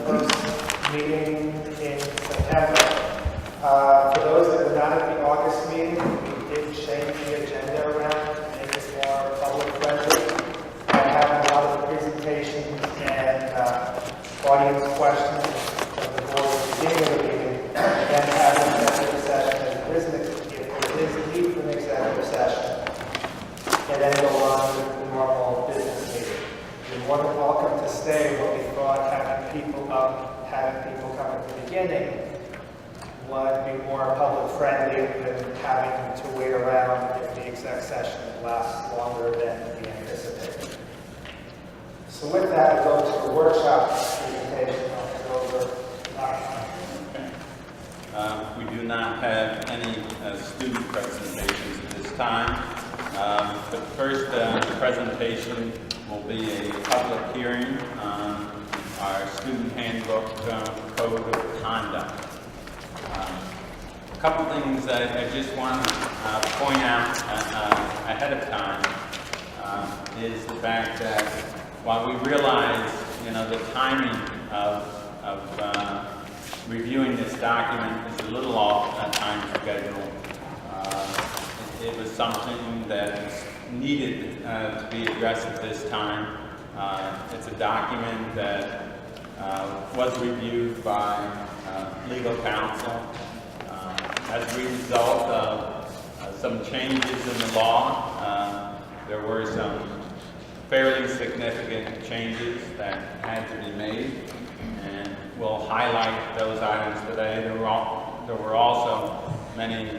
first meeting in September. For those that were not at the August meeting, we did change the agenda around to make it more public friendly. I have a lot of the presentations and audience questions of the board at the beginning of the meeting, and then have an executive session if there is a need for an executive session, and then go on with the normal business meeting. You're more than welcome to stay, but we thought having people come at the beginning would be more public friendly than having to wait around if the exec session lasts longer than we anticipated. So with that, we'll go to the workshop presentation. I'll go over. We do not have any student presentations at this time. The first presentation will be a public hearing on our student handbook code of conduct. A couple things I just want to point out ahead of time is the fact that while we realize, the timing of reviewing this document is a little off time schedule, it was something that needed to be addressed at this time. It's a document that was reviewed by legal counsel. As a result of some changes in the law, there were some fairly significant changes that had to be made, and we'll highlight those items today. There were also many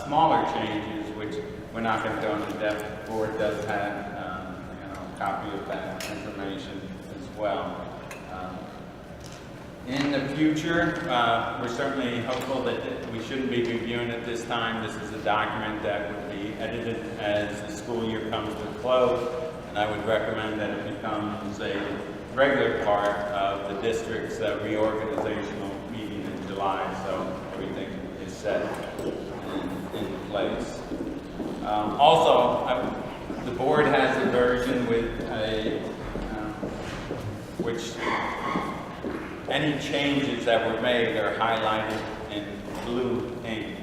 smaller changes, which we're not going to go into depth. The board does have a copy of that information as well. In the future, we're certainly hopeful that we shouldn't be reviewing it this time. This is a document that would be edited as the school year comes to a close, and I would recommend that it becomes a regular part of the district's reorganizational meeting in July, so everything is set in place. Also, the board has a version with which any changes that were made are highlighted in blue ink.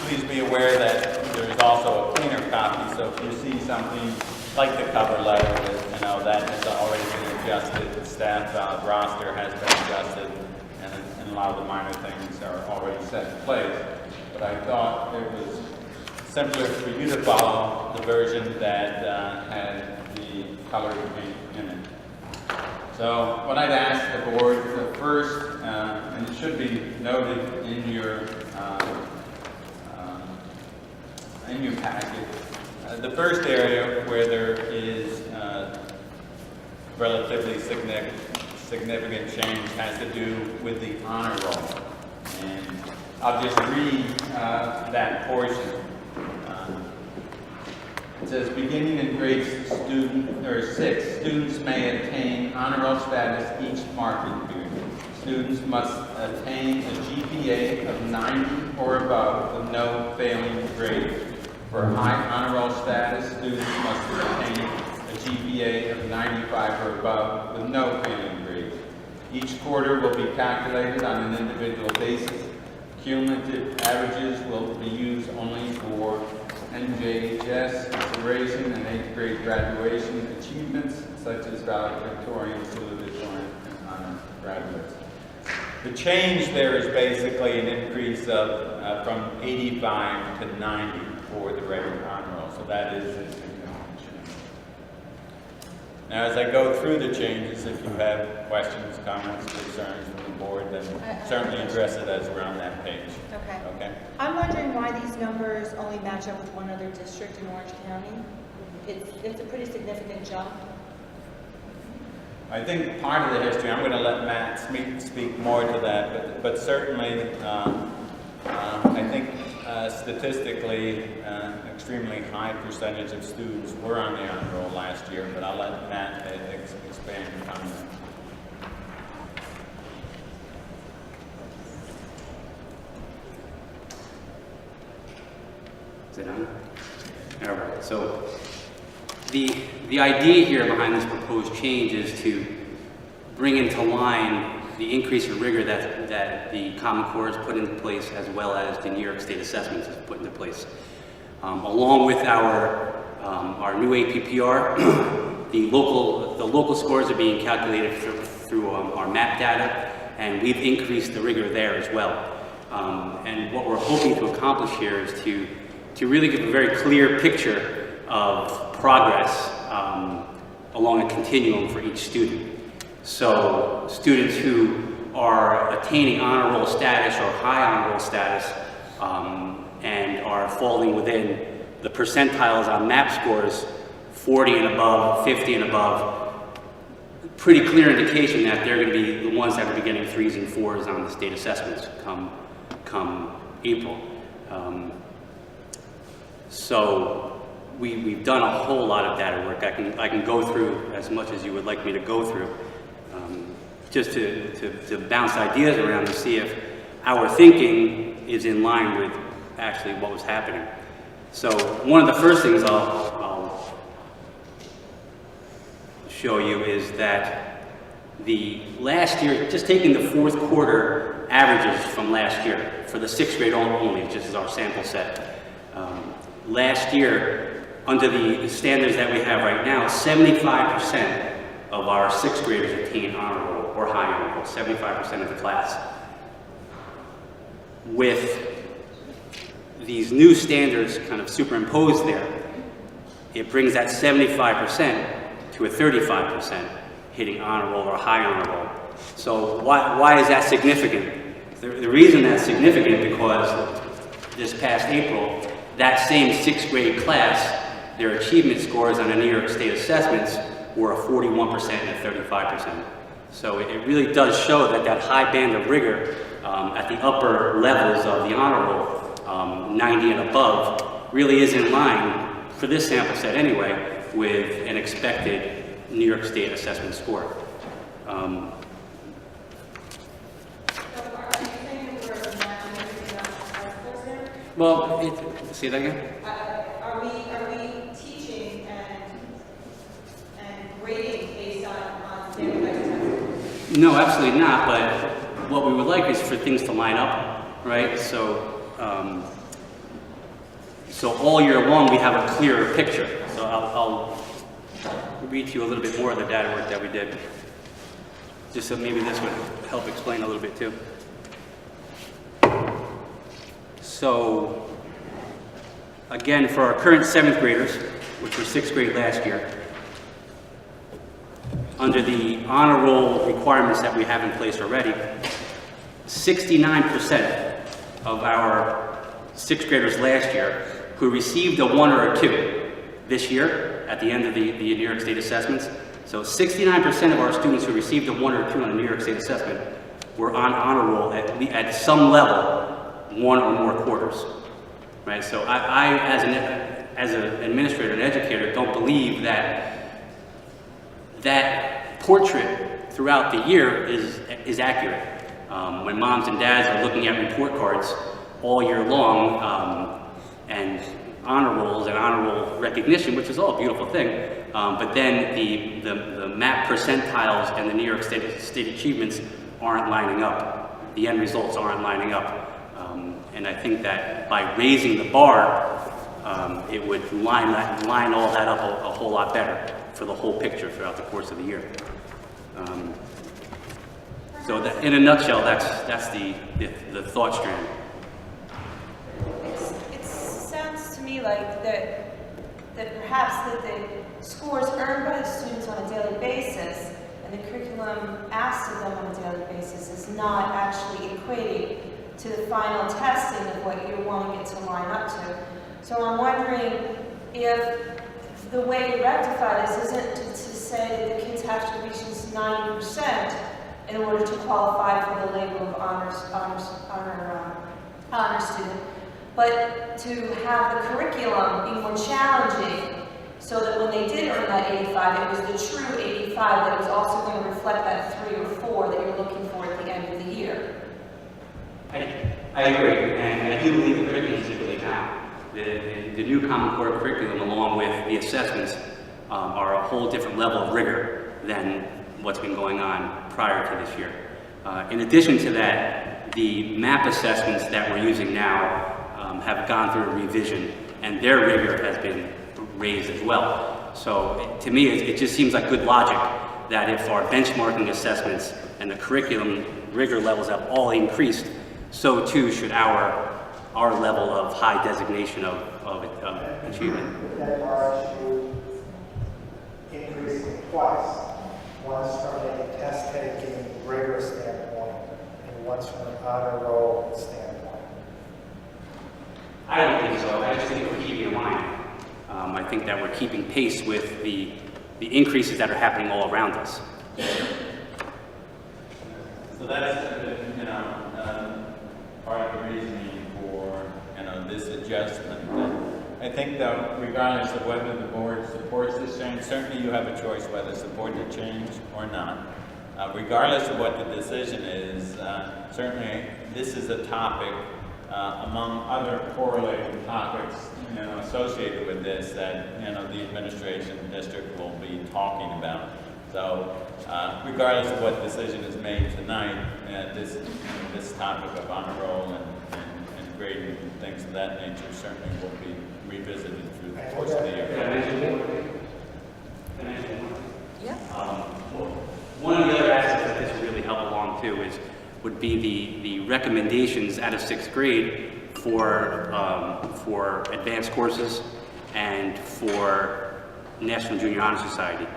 Please be aware that there is also a cleaner copy, so if you see something like the cover letter that has already been adjusted, the staff roster has been adjusted, and a lot of the minor things are already set in place. But I thought it was simpler for you to follow the version that had the colored ink in it. So what I'd ask the board first, and it should be noted in your packet, the first area where there is relatively significant change has to do with the honor roll. And I'll just read that portion. It says, beginning in grade 6, students may attain honor roll status each marking period. Students must attain a GPA of 90 or above with no failing grade. For high honor roll status, students must attain a GPA of 95 or above with no failing grade. Each quarter will be calculated on an individual basis. Cumulative averages will be used only for NJHS consideration and 8th grade graduation achievements, such as valedictorian, salutatorian, and honor graduates. The change there is basically an increase of from 85 to 90 for the regular honor roll, so that is a significant change. Now, as I go through the changes, if you have questions, comments, concerns from the board, then certainly address it as we're on that page. Okay. Okay? I'm wondering why these numbers only match up with one other district in Orange County. It's a pretty significant jump. I think part of the history, I'm going to let Matt speak more to that, but certainly I think statistically extremely high percentage of students were on the honor roll last year, but I'll let Matt expand on that. Is it on? All right. So the idea here behind this proposed change is to bring into line the increase in rigor that the Common Core has put into place, as well as the New York State assessments has put into place. Along with our new APPR, the local scores are being calculated through our MAP data, and we've increased the rigor there as well. And what we're hoping to accomplish here is to really give a very clear picture of progress along a continuum for each student. So students who are attaining honor roll status or high honor roll status and are falling within the percentiles on MAP scores, 40 and above, 50 and above, pretty clear indication that they're going to be the ones that will be getting 3s and 4s on the state assessments come April. So we've done a whole lot of data work. I can go through as much as you would like me to go through, just to bounce ideas around to see if our thinking is in line with actually what was happening. So one of the first things I'll show you is that the last year, just taking the fourth quarter averages from last year for the 6th grade only, just as our sample set. Last year, under the standards that we have right now, 75% of our 6th graders attain honor roll or high honor roll, 75% of the class. With these new standards kind of superimposed there, it brings that 75% to a 35% hitting honor roll or high honor roll. So why is that significant? The reason that's significant because this past April, that same 6th grade class, their achievement scores on the New York State assessments were a 41% and a 35%. So it really does show that that high band of rigor at the upper levels of the honor roll, 90 and above, really is in line, for this sample set anyway, with an expected New York State assessment score. Well, say that again? Are we teaching and grading based on standardized testing? No, absolutely not, but what we would like is for things to line up, right? So all year long we have a clearer picture. So I'll read to you a little bit more of the data work that we did, just so maybe this would help explain a little bit too. So again, for our current 7th graders, which were 6th grade last year, under the honor roll requirements that we have in place already, 69% of our 6th graders last year who received a 1 or a 2 this year at the end of the New York State assessments. So 69% of our students who received a 1 or 2 on the New York State assessment were on honor roll at some level, 1 or more quarters, right? So I as an administrator and educator, don't believe that portrait throughout the year is accurate. When moms and dads are looking at report cards all year long, and honor rolls and honor roll recognition, which is all a beautiful thing, but then the MAP percentiles and the New York State achievements aren't lining up. The end results aren't lining up. And I think that by raising the bar, it would line all that up a whole lot better for the whole picture throughout the course of the year. So that, in a nutshell, that's the thought strand. It sounds to me like that perhaps that the scores earned by the students on a daily basis and the curriculum asked of them on a daily basis is not actually equating to the final testing of what you're wanting it to line up to. So I'm wondering if the way to rectify this isn't to say that the kids have to reach this 90% in order to qualify for the label of honor student, but to have the curriculum be more challenging so that when they did earn that 85, it was the true 85 that was also going to reflect that 3 or 4 that you're looking for at the end of the year. I agree, and I do believe the curriculum is really now. The new Common Core curriculum, along with the assessments, are a whole different level of rigor than what's been going on prior to this year. In addition to that, the MAP assessments that we're using now have gone through a revision, and their rigor has been raised as well. So to me, it just seems like good logic that if our benchmarking assessments and the curriculum rigor levels have all increased, so too should our level of high designation of achievement. That RSU increasing twice, once from a test-taking rigor standpoint, and once from an honor roll standpoint. I don't think so. I just think we're keeping in line. I think that we're keeping pace with the increases that are happening all around us. So that's, part of the reasoning for, this adjustment. I think that regardless of whether the board supports this change, certainly you have a choice whether to support the change or not. Regardless of what the decision is, certainly this is a topic among other correlating topics, associated with this that, the administration district will be talking about. So, regardless of what decision is made tonight, this topic of honor roll and grading and things of that nature certainly will be revisited through the course of the year. Can I mention one? Yeah. One of the other aspects that this would really help along too would be the recommendations out of 6th grade for advanced courses and for National Junior Honor Society.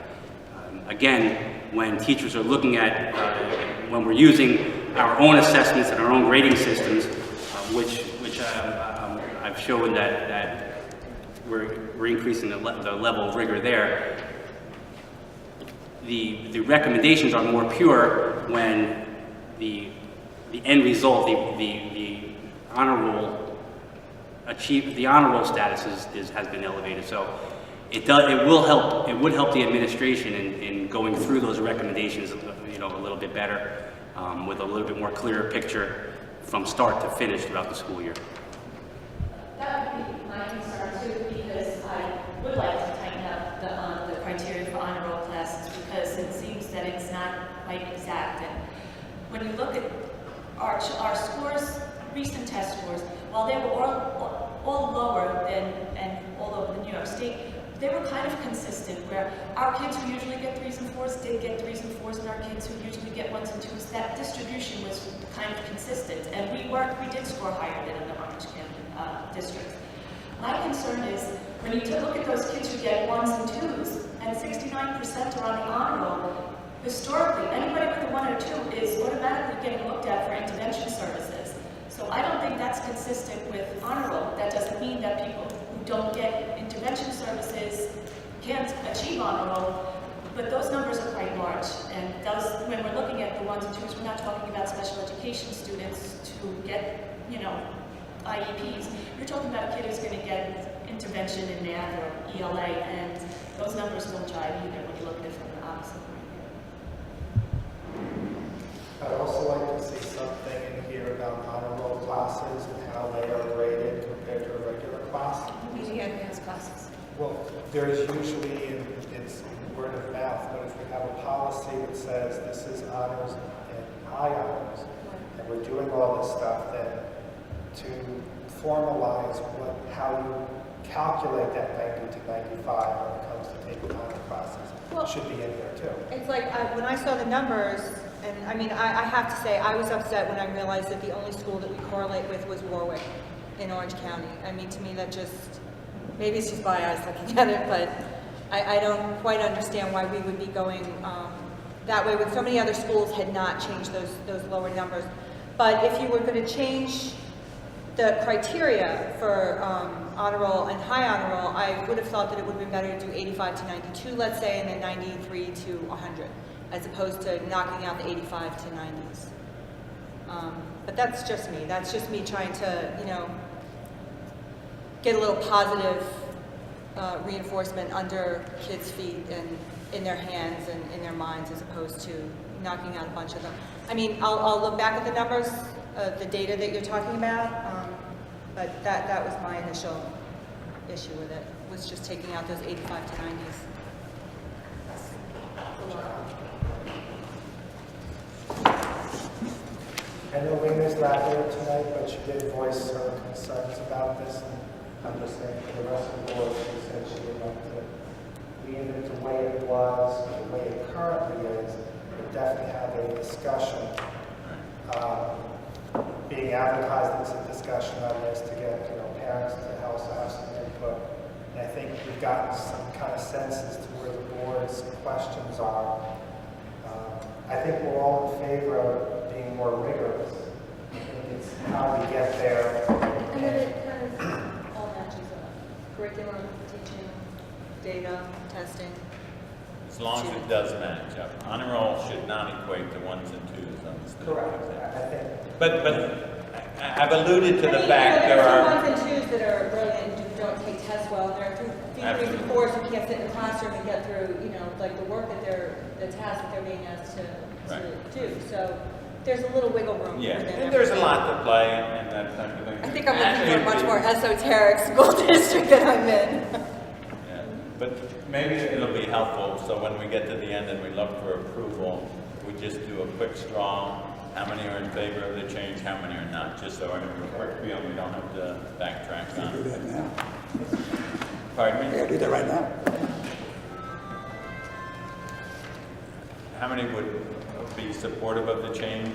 Again, when teachers are looking at, when we're using our own assessments and our own grading systems, which I've shown that we're increasing the level of rigor there, the recommendations are more pure when the end result, the honor roll status has been elevated. So it would help the administration in going through those recommendations, a little bit better, with a little bit more clearer picture from start to finish throughout the school year. That would be my concern too, because I would like to tighten up the criteria for honor roll classes, because it seems that it's not quite exact. And when you look at our scores, recent test scores, while they were all lower than and all over New York State, they were kind of consistent, where our kids who usually get 3s and 4s did get 3s and 4s, and our kids who usually get 1s and 2s, that distribution was kind of consistent. And we did score higher than in the Orange County district. My concern is when you look at those kids who get 1s and 2s, and 69% are on the honor roll, historically, anybody with a 1 or 2 is automatically getting looked at for intervention services. So I don't think that's consistent with honor roll. That doesn't mean that people who don't get intervention services can't achieve honor roll, but those numbers are quite large. And when we're looking at the 1s and 2s, we're not talking about special education students to get, IEPs. You're talking about a kid who's going to get intervention in math or ELA, and those numbers don't jive either when you look at it from the opposite point of view. I'd also like to see something in here about honor roll classes and how they are graded compared to a regular class. Meaning advanced classes. Well, there's usually, it's word of mouth, but if we have a policy that says this is honors and high honors, and we're doing all this stuff, then to formalize how you calculate that 90 to 95 when it comes to taking honor classes should be in there too. It's like, when I saw the numbers, and I have to say, I was upset when I realized that the only school that we correlate with was Warwick in Orange County. To me, that just, maybe it's just my eyes looking at it, but I don't quite understand why we would be going that way when so many other schools had not changed those lower numbers. But if you were going to change the criteria for honor roll and high honor roll, I would have thought that it would have been better to do 85 to 92, let's say, and then 93 to 100, as opposed to knocking out the 85 to 90s. But that's just me. That's just me trying to, get a little positive reinforcement under kids' feet and in their hands and in their minds, as opposed to knocking out a bunch of them. I'll look back at the numbers, the data that you're talking about, but that was my initial issue with it, was just taking out those 85 to 90s. That's a lot. I know Lena's not here tonight, but she did voice her concerns about this, and I'm just saying for the rest of the board, she said she would like to leave it the way it was, or the way it currently is, but definitely have a discussion. Being advertised as a discussion on this to get, parents to also have some input. And I think we've gotten some kind of sense as to where the board's questions are. I think we're all in favor of being more rigorous. I think it's how we get there. And then it kind of all matches up. Curriculum, teaching, data, testing. As long as it does match up. Honor roll should not equate to ones and twos on the student Correct. exam. I think But I've alluded to the fact there There are, are some ones and twos that are brilliant and don't take tests well. There are threes Absolutely. and fours who can't sit in the classroom and get through, like the work that the task that they're being asked to do. So there's a little wiggle room. yeah, within and there's a everything. lot to play and that type of thing. I think I'm looking for a much more esoteric school district than I'm in. Yeah, but maybe it'll be helpful, so when we get to the end and we look for approval, we just do a quick straw. How many are in favor of the change, how many are not, just so I can do a quick feel, we don't have to backtrack Do on it. that now. Pardon me? Yeah, do that right now. How many would be supportive of the change?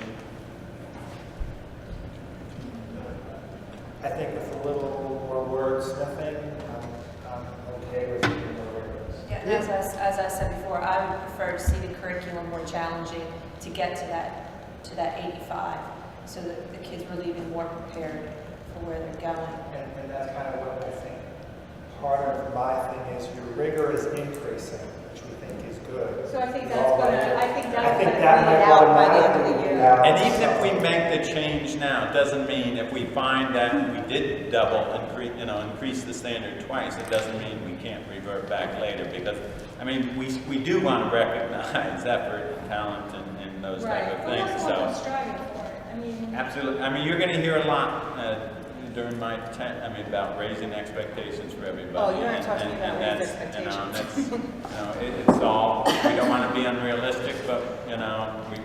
I think with a little more wordsmithing, I'm okay with being more rigorous. Yeah, as I said before, I would prefer to see the curriculum more challenging to get to that 85, so that the kids were leaving more prepared for where they're going. And that's kind of what I think part of my thing is your rigor is increasing, which we think is good. So I think We that's all gonna, like it. I think I that's think gonna that be might out by the end of automatically the be year. out. And even if we make the change now, doesn't mean if we find that we did increase the standard twice, it doesn't mean we can't revert back later, because, I mean, we do want to recognize effort and talent and those type of Right. things, We also want so. them striving for it. I mean, Absolutely. I mean, you're going to hear a lot during my about raising expectations for everybody. Oh, you're not talking about and raising that's, expectations. it's all, we don't want to be unrealistic, but,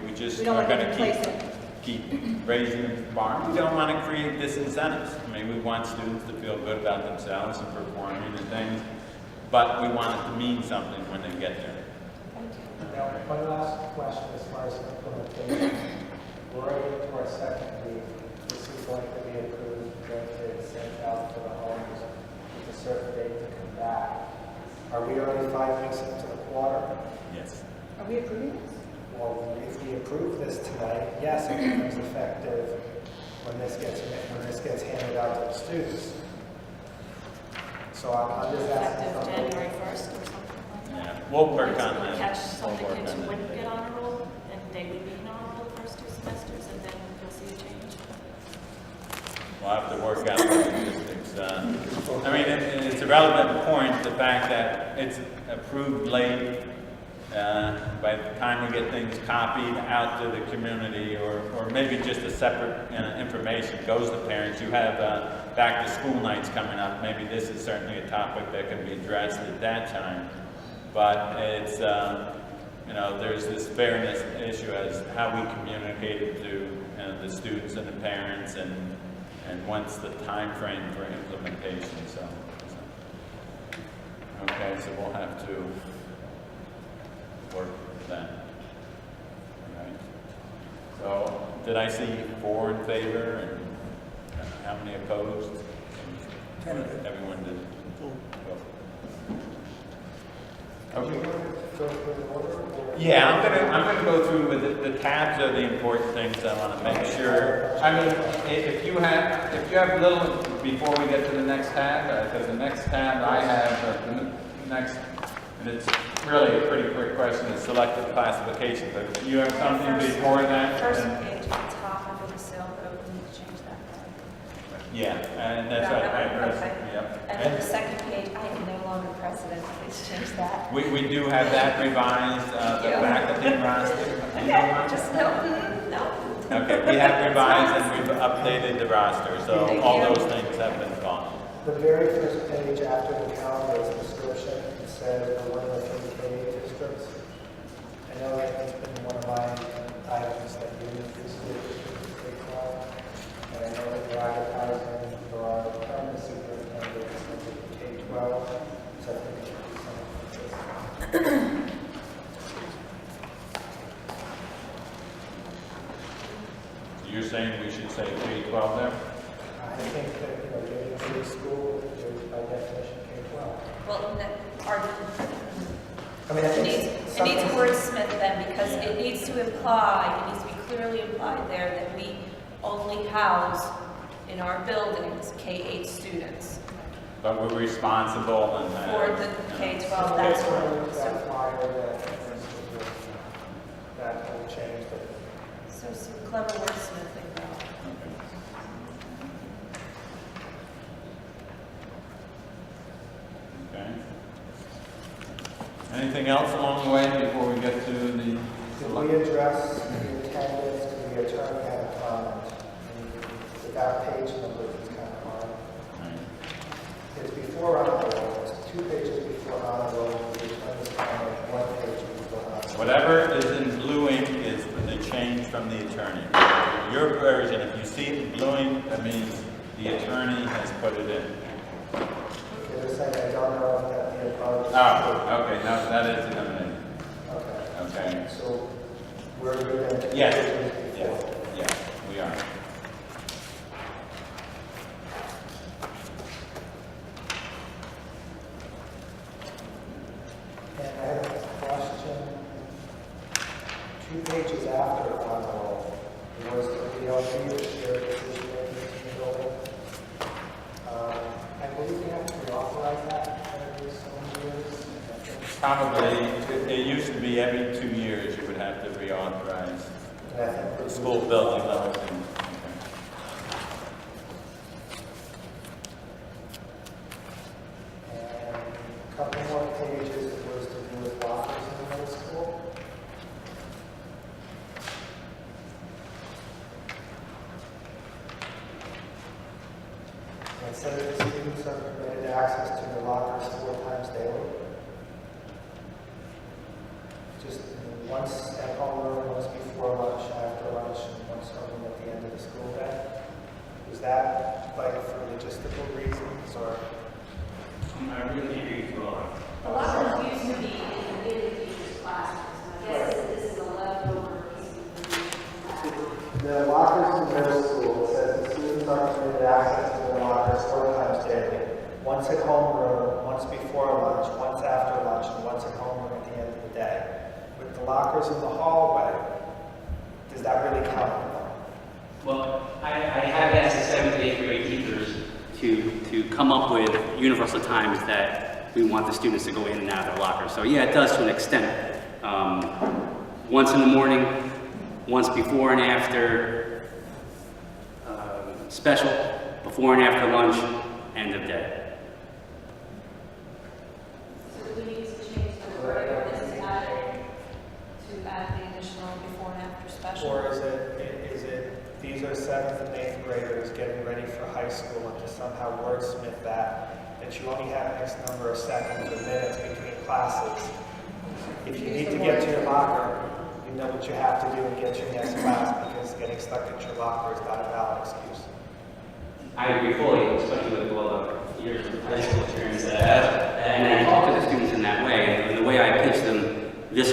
we just we don't are want to going get to complacent. keep raising the bar. We don't want to create disincentives. I mean, we want students to feel good about themselves and performing and things, but we want it to mean something when they get there. Now, one last question as far as implementation. We're already into our second week. This is going to be approved, going to get sent out to the homes with a certain date to come back. Are we already 5 weeks into the quarter? Yes. Are we approving this? Well, if we approve this tonight, yes, it becomes effective when this gets handed out to the students. So I'm just asking. Effective January 1st or something like that. Yeah. We'll work It's on gonna that. catch some of the We'll work kids on who that. wouldn't get honor roll, and they would be in honor roll the first 2 semesters, and then you'll see a change. We'll have to work out the logistics. I mean, it's a relevant point, the fact that it's approved late. By the time we get things copied out to the community, or maybe just a separate information goes to parents. You have back to school nights coming up. Maybe this is certainly a topic that can be addressed at that time. But it's, there's this fairness issue as how we communicate it to the students and the parents, and what's the time frame for implementation. Okay, so we'll have to work that. All right. So, did I see 4 in favor and how many opposed? Everyone did. Okay. Yeah, I'm gonna go through with the tabs are the important things I want to make sure. I mean, if you have little before we get to the next tab, because the next tab I have the next, and it's really a pretty quick question, is selective classification. But you have something before that? First page at the top under the sale code, we need to change that. Yeah, and that's Got right. that one? Right, Okay. Yep. And then the second page, I am no longer president, please change that. We do have that revised, the Yeah. faculty roster. Okay, just no. Okay, we have revised and we've updated the roster, so Thank all you. those things have been gone. The very first page after the calendar is description. It says the 1 of the 3 K districts. I know that has been one of my items that you specifically You're saying we should say K-12 there? I think that, getting into the school is by definition K-12. Well, I mean, I it think needs a wordsmith then, because it needs to be clearly implied there that we only house in our buildings K-8 students. But we're responsible and For the K-12, that's what. That flyer that will change it. So some clever wordsmithing though. Okay. Anything else along the way before we get to the? Did we address the attendance? Did the attorney have a comment? Without page numbers, it's kind of hard. It's before honor roll. It's 2 pages before honor roll. The attorney's comment, 1 page before honor roll. Whatever is in blue ink is the change from the attorney. Your version, if you see it in blue ink, that means the attorney has put it in. They're saying, I don't know if that the apology. Oh, okay, no, that is eliminated. Okay. Okay. So we're good then? Yes, Pages yes, before. yes, we are. And I have a question. 2 pages after honor roll, there was the DLP, the shared decision making in the building. I believe we have to reauthorize that every so many years. Probably, it used to be every 2 years you would have to reauthorize And I think the school building level. And a couple more pages that was to do with lockers in the middle school. And it says that students are permitted access to their lockers 4 times daily. Just once at homeroom, once before lunch, after lunch, and once home at the end of the school day. Is that like for logistical reasons or? I really agree with you. A lot of them used to be in the teachers' classrooms. I guess this is a leftover piece of The lockers in middle school, it says the students are permitted access to their lockers 4 times daily. Once at homeroom, once before lunch, once after lunch, and once at homeroom at the end of the day. With the lockers in the hallway, does that really count? Well, I have asked the 7th and 8th grade teachers to come up with universal times that we want the students to go in and out of their lockers. So yeah, it does to an extent. Once in the morning, once before and after special, before and after lunch, end of day. So do we need to change the wording of this to add the additional before and after special? Or is it, these are 7th and 8th graders getting ready for high school and to somehow wordsmith that you only have X number of seconds or minutes between classes. If you need to get to your locker, you know what you have to do to get to your next class because getting stuck at your locker is not a valid excuse. I agree fully, especially with all the years of high school experience that I have. And I talk to the students in that way, and the way I pitch them this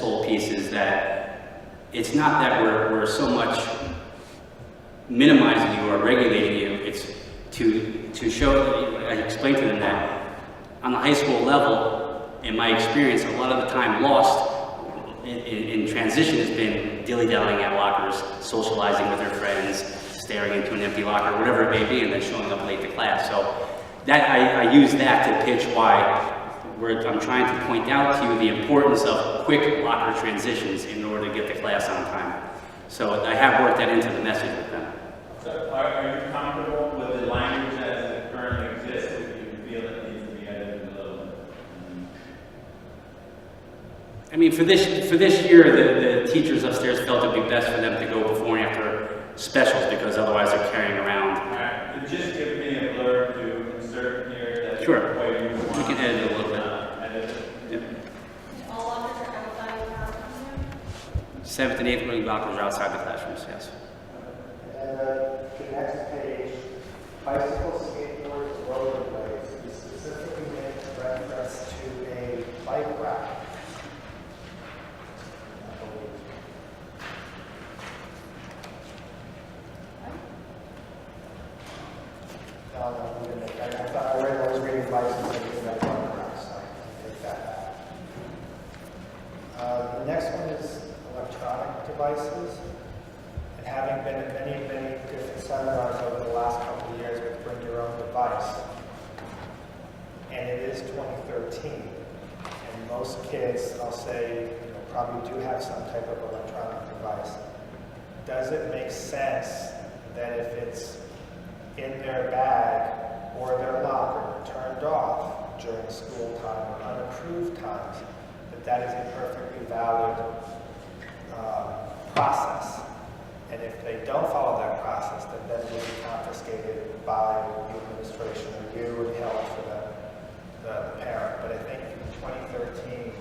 whole piece is that it's not that we're so much minimizing you or regulating you, it's to show, I explain to them that on the high school level, in my experience, a lot of the time lost in transition has been dilly-dallying at lockers, socializing with their friends, staring into an empty locker, whatever it may be, and then showing up late to class. So that I use that to pitch why I'm trying to point out to you the importance of quick locker transitions in order to get to class on time. So I have worked that into the message with them. So are you comfortable with the language as it currently exists, or do you feel it needs to be edited a little bit? I mean, for this year, the teachers upstairs felt it'd be best for them to go before and after specials because otherwise they're carrying around. All right, just give me a blurb to insert here that Sure. way you want. We can edit it a little bit. Edit it. Yep. All lockers are outside of the classroom? 7th and 8th grade lockers are outside the classrooms, yes. And the next page, bicycles, skateboards, rollerblades, we specifically make reference to a bike rack. I believe. devices. And having been at many, many different seminars over the last couple of years with Bring Your Own Device, and it is 2013, and most kids, I'll say, probably do have some type of electronic device. Does it make sense that if it's in their bag or their locker, turned off during school time or unapproved times, that is a perfectly valid process? And if they don't follow that process, then it will be confiscated by the administration or you and held for the parent. But I think in 2013,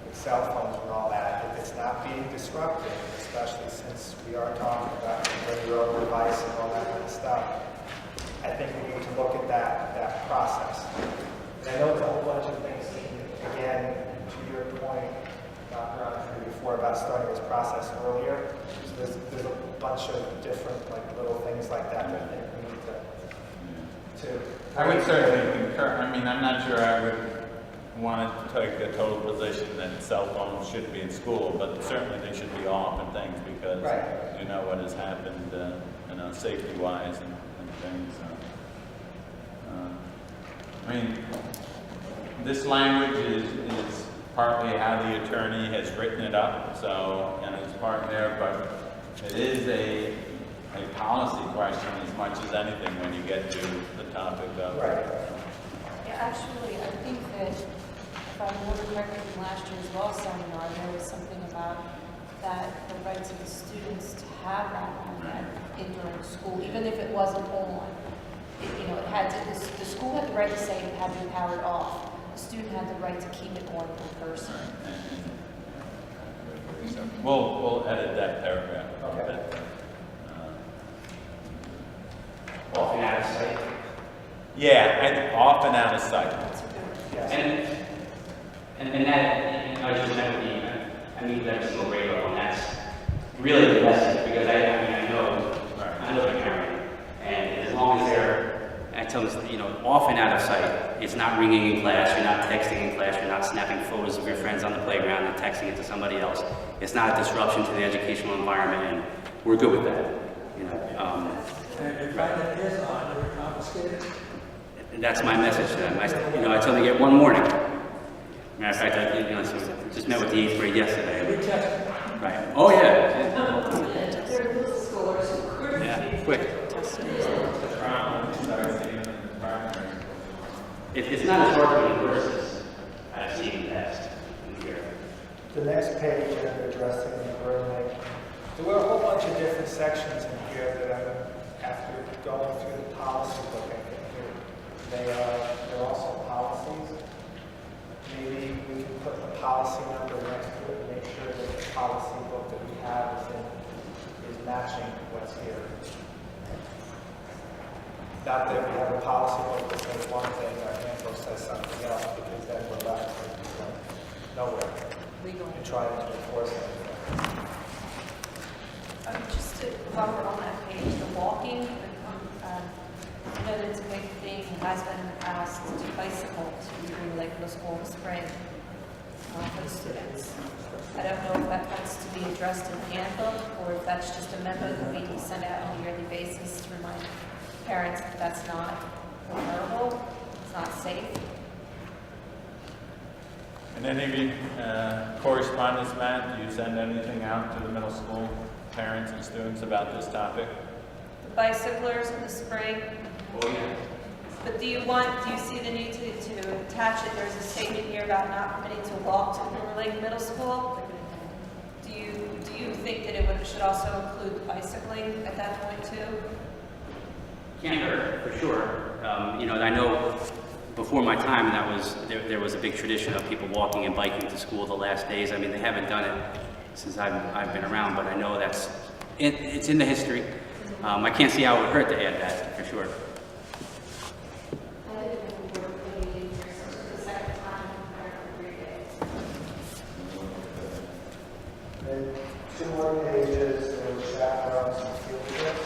with cell phones and all that, if it's not being disrupted, especially since we are talking about bring your own device and all that kind of stuff, I think we need to look at that process. And I know it's a whole bunch of things, again, to your point, Dr. Andre, before about starting this process earlier. So there's a bunch of different little things like that that I think we need to I would certainly concur. I mean, I'm not sure I would want to take a total position that cell phones shouldn't be in school, but certainly they should be off and things because you know what has happened, safety-wise and things. I mean, this language is partly how the attorney has written it up, so, and it's part there, but it is a policy question as much as anything when you get to the topic of. Yeah, actually, I think that if I remember correctly from last year's law seminar, there was something about that the rights of the students to have that on that during school, even if it wasn't on. It had to, the school had the right to say it had to be powered off. The student had the right to keep it on in person. We'll edit that paragraph. Okay. Off and out of sight. Yeah, and off and out of sight. Yes. And that, I just met with you, I meet with every single grade level, and that's really the message, because I know the parent, and as long as I tell them, off and out of sight, it's not ringing in class, you're not texting in class, you're not snapping photos of your friends on the playground and texting it to somebody else. It's not a disruption to the educational environment, and we're good with that, And if that is on, you're confiscated? And that's my message to them. I tell them to get one warning. Matter of fact, I just met with the 8th grade yesterday. Every test. Right. Oh, yeah. They're middle schoolers who Yeah, quick. It's not as hard to enforce as I've seen in the past in here. The next page, addressing the grooming. There were a whole bunch of different sections in here that after going through the policy book, I think they're also policies. Maybe we can put the policy number next to it, make sure that the policy book that we have is matching what's here. Not that we have a policy book that says one thing, our handbook says something else, because then we're left nowhere and trying to enforce it. Just to cover on that page, the walking, I know that it's a big thing, it has been in the past, to bicycle to Green Lake Middle School in the spring for the students. I don't know if that has to be addressed in the handbook, or if that's just a memo that we can send out on a yearly basis to remind parents that that's not preferable, it's not safe. And any of you correspondence, Matt, do you send anything out to the middle school parents and students about this topic? The bicyclers in the spring. Oh, yeah. But do you see the need to attach it? There's a statement here about not permitting to walk to River Lake Middle School. Do you think that it should also include bicycling at that point too? Can't hurt, for sure. I know before my time, there was a big tradition of people walking and biking to school the last days. I mean, they haven't done it since I've been around, but I know it's in the history. I can't see how it would hurt to add that, for sure. Then 2 more pages, there were chaperones and field trips.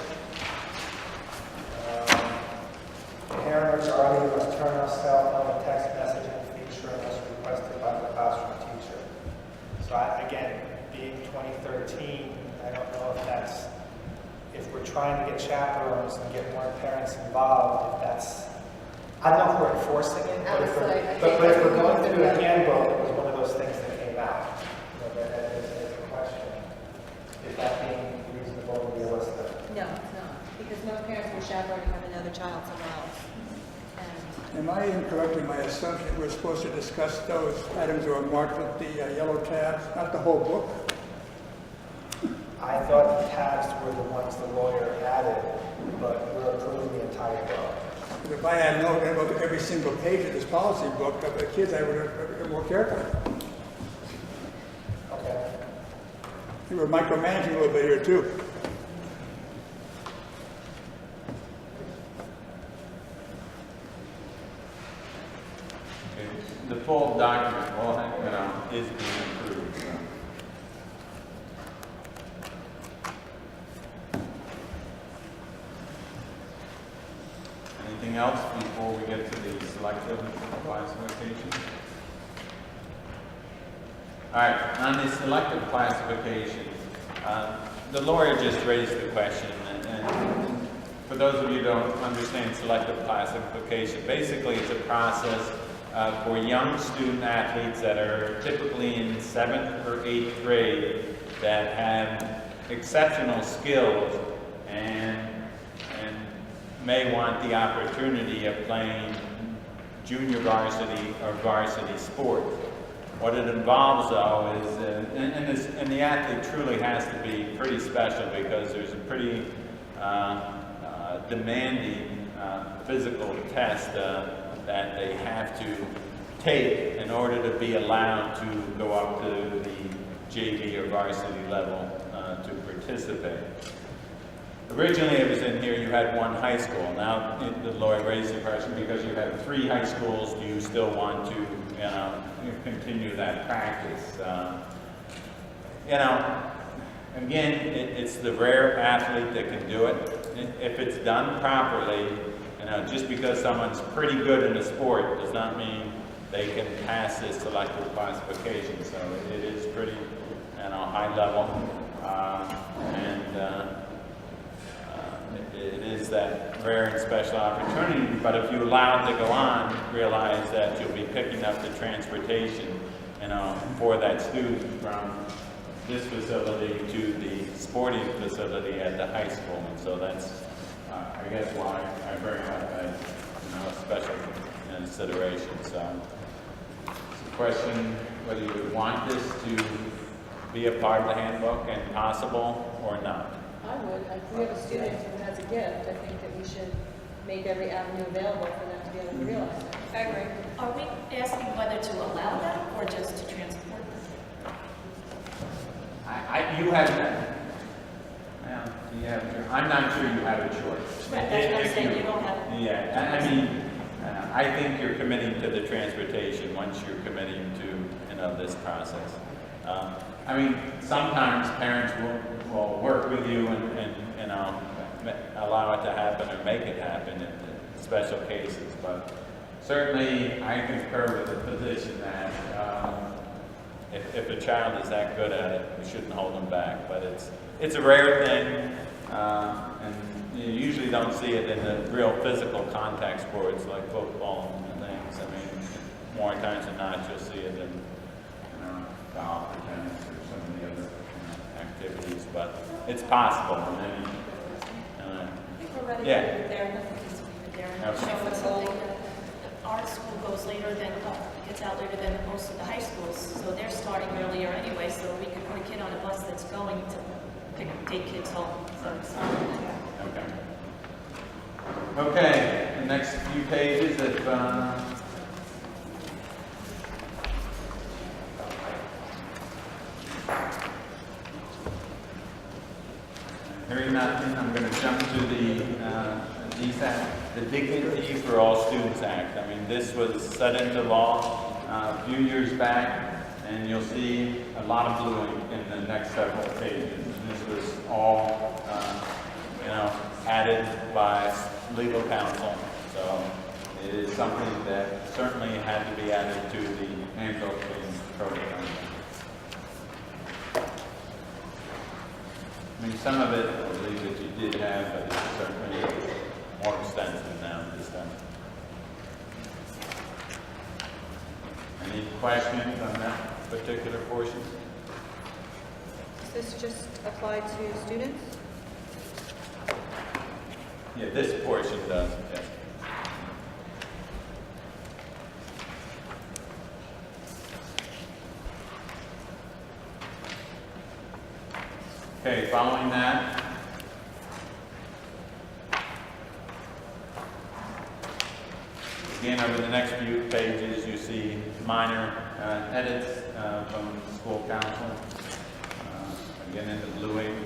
Parents or guardian must turn off cell phone and text messaging feature unless requested by the classroom teacher. So again, being 2013, I trying to get chaperones and get more parents involved, if that's, I don't know if we're enforcing it, but if we're going through the handbook, it was one of those things that came out. You know, that is a question. Is that being reasonable and realistic? No, it's not, because most parents will chaperone and have another child somewhere else. And Am I incorrect in my assumption we're supposed to discuss those items that were marked with the yellow tabs, not the whole book? I thought the tabs were the ones the lawyer added, but we're approving the entire book. Because if I had known about every single page of this policy book of the kids, I would have been more careful. Okay. You were micromanaging a little bit here too. Okay. The full document, well, you know, is being approved. So. Anything else before we get to the selective classification? All right, on the selective classification, the lawyer just raised the question, and for those of you who don't understand selective classification, basically it's a process for young student athletes that are typically in 7th or 8th grade that have exceptional skills and may want the opportunity of playing junior varsity or varsity sport. What it involves, though, is, and the athlete truly has to be pretty special because there's a pretty demanding physical test that they have to take in order to be allowed to go up to the JV or varsity level to participate. Originally, it was in here, you had one high school. Now, the lawyer raised the question, because you have 3 high schools, do you still want to, continue that practice? Again, it's the rare athlete that can do it. If it's done properly, just because someone's pretty good in a sport does not mean they can pass this selective classification. So it is pretty, high level, it is that rare and special opportunity, but if you allow it to go on, realize that you'll be picking up the transportation, for that student from this facility to the sporting facility at the high school. And so that's, I guess, why I bring up a special consideration. So it's a question whether you would want this to be a part of the handbook and possible or not. I would. If we have a student who has a gift, I think that we should make every avenue available for them to be able to realize that. I agree. Are we asking whether to allow them or just to transport them? You have that. I'm not sure you have a choice. Right, that's what I'm saying, you don't have. Yeah, I think you're committing to the transportation once you're committing to, this process. Sometimes parents will work with you and allow it to happen or make it happen in special cases, but certainly I concur with the position that if a child is that good at it, we shouldn't hold them back. But it's a rare thing, and you usually don't see it in the real physical contact sports like football and things. More times than not, you'll see it in golf or tennis or some of the other activities. But it's possible. We're ready Yeah. to be there. Absolutely. But something that our school goes later than, gets out later than most of the high schools, so they're starting earlier anyway, so we could put a kid on a bus that's going to take kids home. So it's not. Okay, the next few pages, hearing nothing, I'm going to jump to the DSAC, the Dignity for All Students Act. This was set into law a few years back, and you'll see a lot of blue in the next several pages. This was all, added by legal counsel. So it is something that certainly had to be added to the handbook and program. Some of it, I believe that you did have, but it's certainly more extensive now this time. Any questions on that particular portion? Does this just apply to students? Yeah, this portion does, yes. Okay, following that, again, over the next few pages, you see minor edits from the school council. Again, in the blue ink.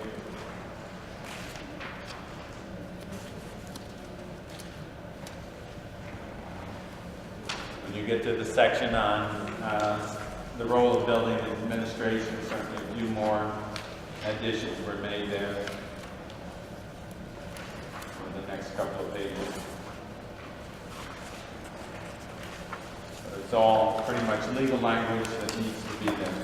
When you get to the section on the role of building administration, certainly a few more additions were made there for the next couple of pages. So it's all pretty much legal language that needs to be there.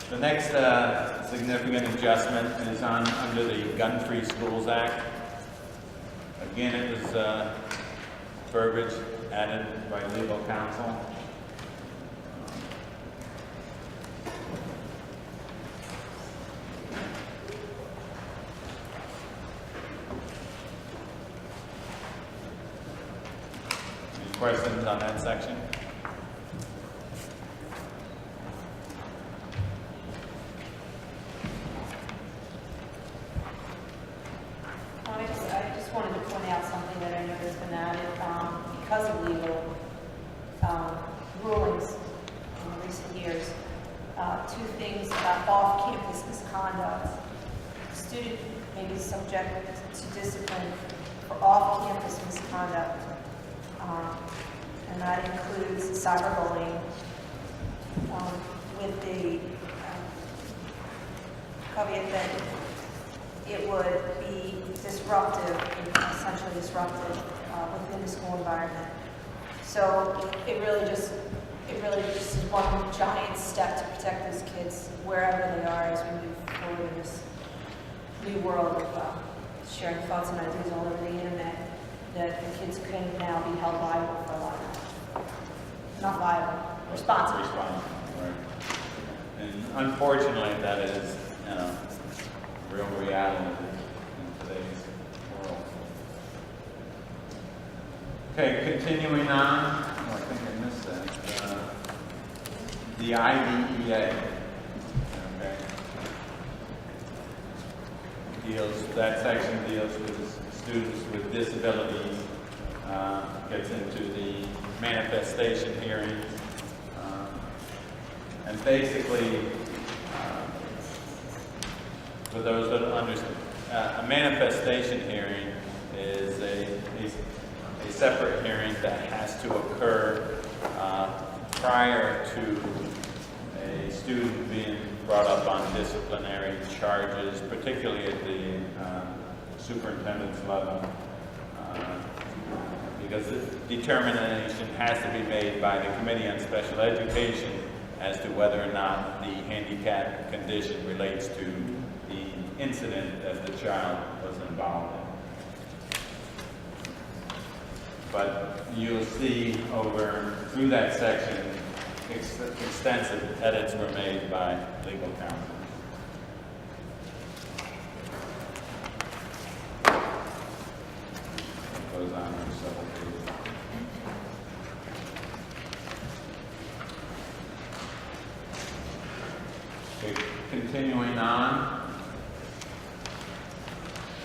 The next significant adjustment is under the Gun-Free Schools Act. Again, it was verbiage added by legal counsel. Any questions on that section? I just wanted to point out something that I know has been added because of legal rulings in recent years. Two things about off-campus misconduct. A student may be subject to discipline for off-campus misconduct, and that includes cyberbullying, with the caveat that it would be disruptive, essentially disruptive within the school environment. So it really just is one giant step to protect these kids wherever they are as we move forward in this new world of sharing thoughts and ideas all over the internet, that the kids can now be held liable for a lot of that. Not liable, responsible. Responsible, right. And unfortunately, that is, real reality in today's world. Okay, continuing on. Oh, I think I missed that. The IDEA. Okay. That section deals with students with disabilities, gets into the manifestation hearings, and basically, for those that don't understand, a manifestation hearing is a separate hearing that has to occur prior to a student being brought up on disciplinary charges, particularly at the superintendent's level, because the determination has to be made by the Committee on Special Education as to whether or not the handicap condition relates to the incident that the child was involved in. But you'll see through that section, extensive edits were made by legal counsel. It goes on for several pages. Okay, continuing on.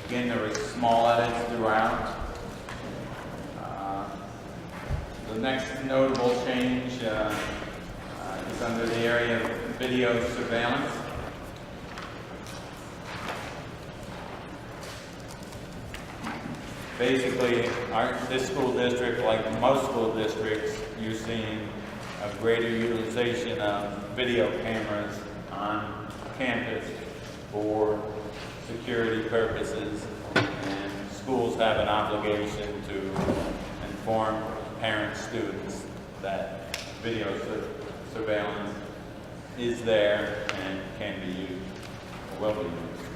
Again, there were small edits throughout. The next notable change is under the area of video surveillance. Basically, this school district, like most school districts, you're seeing a greater utilization of video cameras on campus for security purposes, and schools have an obligation to inform parents, students that video surveillance is there and can be used, or will be used,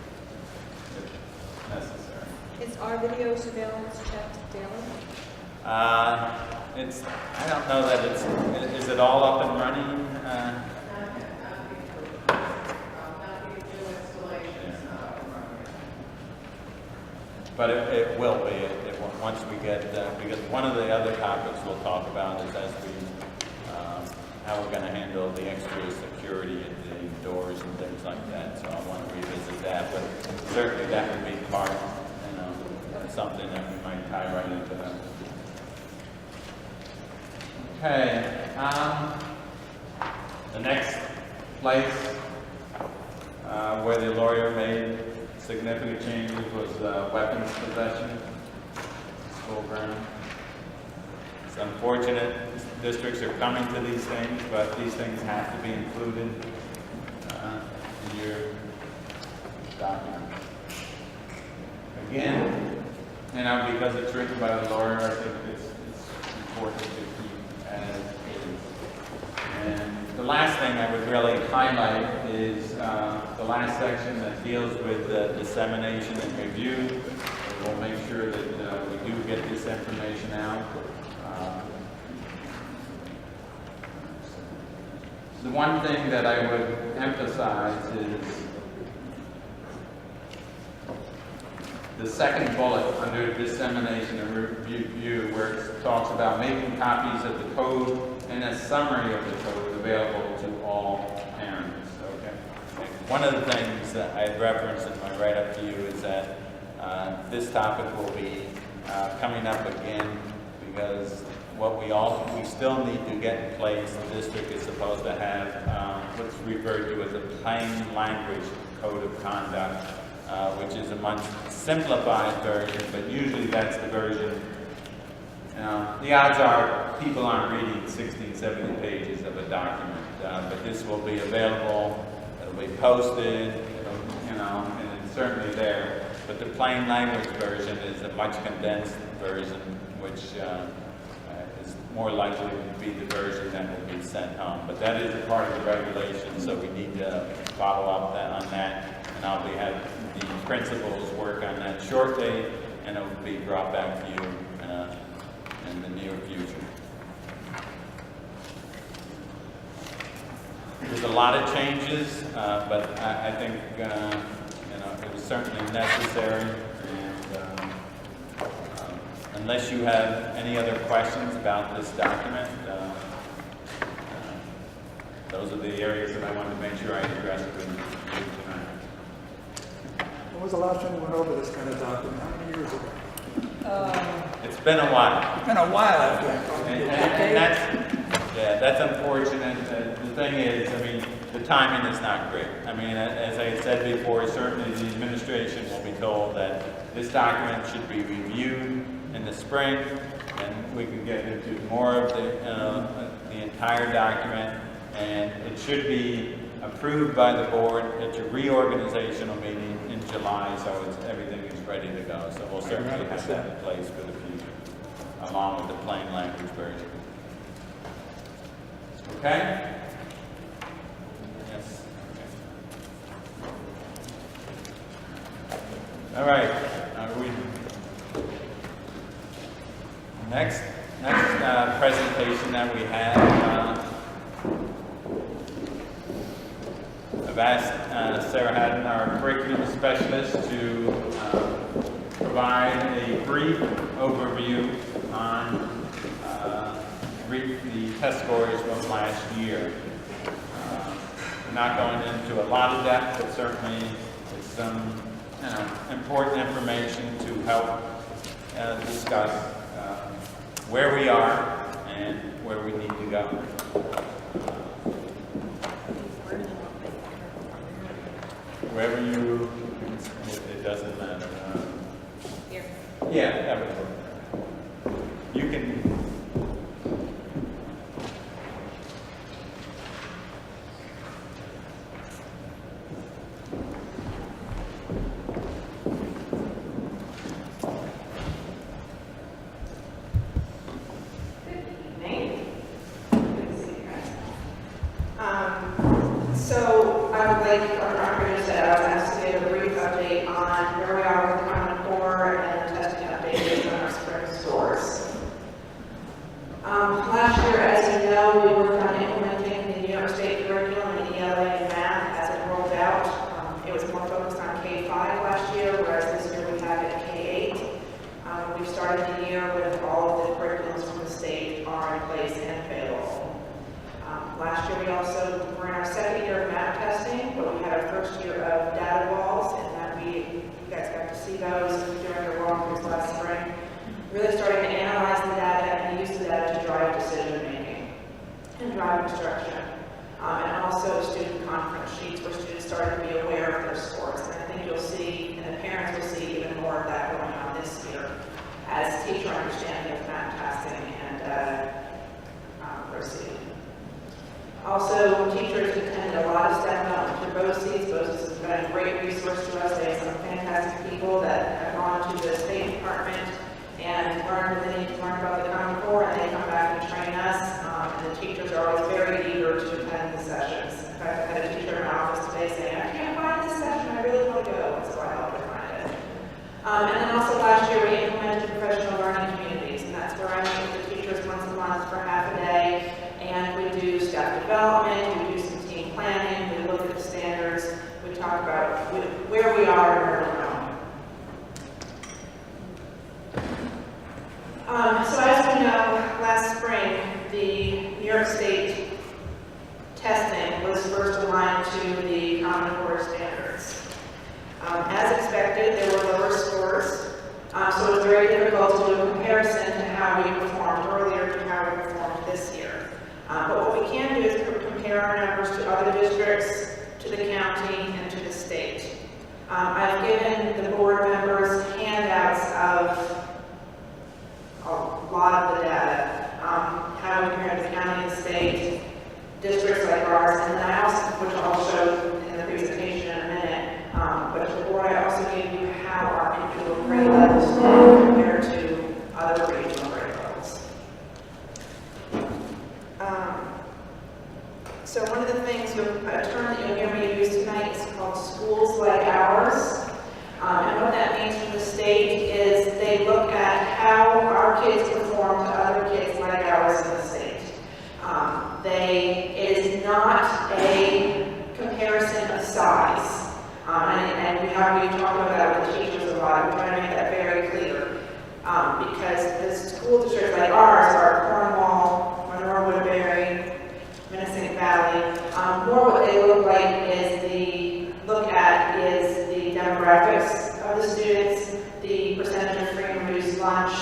if necessary. Is our video surveillance checked daily? I don't know that is it all up and running? But it will be, once we get, because one of the other topics we'll talk about is how we're going to handle the extra security at the doors and things like that. So I want to revisit that, but certainly that would be part, something that we might tie right into that. Okay, the next place where the lawyer made significant changes was weapons possession, school ground. It's unfortunate districts are coming to these things, but these things have to be included in your document. Again, because it's written by the lawyer, I think it's important to keep as is. And the last thing I would really highlight is the last section that deals with dissemination and review. We'll make sure that we do get this information out. The one thing that I would emphasize is the second bullet under dissemination and review, where it talks about making copies of the code and a summary of the code available to all parents. Okay. One of the things that I had referenced in my write-up to you is that this topic will be coming up again, because what we still need to get in place, the district is supposed to have what's referred to as a plain language code of conduct, which is a much simplified version, but usually that's the version. The odds are people aren't reading 16, 70 pages of a document, but this will be available, it'll be posted, and it's certainly there. But the plain language version is a much condensed version, which is more likely to be the version that will be sent home. But that is a part of the regulation, so we need to follow up on that. And I'll be having the principals work on that shortly, and it will be brought back to you in the near future. There's a lot of changes, but I think it was certainly necessary. And unless you have any other questions about this document, those are the areas that I wanted to make sure I addressed with you tonight. When was the last time you went over this kind of document? How many years ago? It's been a while. It's been a while, I think. And that's unfortunate. The thing is, the timing is not great. As I said before, certainly the administration will be told that this document should be reviewed in the spring, and we can get into more of the entire document, and it should be approved by the board at your reorganizational meeting in July, so everything is ready to go. So we'll certainly have that in place for the future, along with the plain language version. Okay? Yes. Okay. All right. Next presentation that we have, I've asked Sarah Haddon, our curriculum specialist, to provide a brief overview on the test scores from last year. We're not going into a lot of depth, but certainly it's some important information to help discuss where we are and where we need to go. Wherever it doesn't matter. Here. Yeah, that would work. You can. So I would like Dr. just said, I was asked to give a brief update on where we are with the Common Core and testing update based on our spring scores. Last year, as you know, we worked on implementing the New York State curriculum in ELA and math as it rolled out. It was more focused on K-5 last year, whereas this year we have it at K-8. We've started the year with all of the curriculums from the state are in place and available. Last year we also were in our second year of math testing, but we had our first year of data walls, and that you guys got to see those during your walkthroughs last spring. Really starting to analyze the data and use the data to drive decision making and drive instruction. And also student conference sheets where students started to be aware of their scores. And I think you'll see, and the parents will see even more of that going on this year as teacher understanding of math testing and proceed. Also, teachers attended a lot of STEM through BOCES. BOCES has been a great resource to us. They have some fantastic people that have gone to the State Department and learned what they need to learn about the Common Core, and they come back and train us. And the teachers are always very eager to attend the sessions. In fact, I had a teacher in my office today saying, I can't find this session, I really want to go, so I helped her find it. And then also last year we implemented professional learning communities, and that's where I meet with the teachers once a month for half a day, and we do staff development, we do some team planning, we look at the standards, we talk about where we are and where we're going. So as we know, last spring, the New York State testing was first aligned to the Common Core standards. As expected, there were lower scores, so it was very difficult to do a comparison to how we performed earlier to how we performed this year. But what we can do is compare our numbers to other districts, to the county, and to the state. I've given the board members handouts of a lot of the data, how we compare to the county and the state, districts like ours, and then I also, which I'll show in the presentation in a minute, but before I also give you how our individual grade levels stand compared to other regional grade levels. So one of the things, a term that you'll hear me use tonight is called schools like ours. And what that means for the state is they look at how our kids perform to other kids like ours in the state. It is not a comparison of size. And we talk about that with the teachers a lot. We try to make that very clear. Because the school districts like ours are Cornwall, Monroe Woodbury, Minnesota Valley. More what they look like is the demographics of the students, the percentage of free and reduced lunch,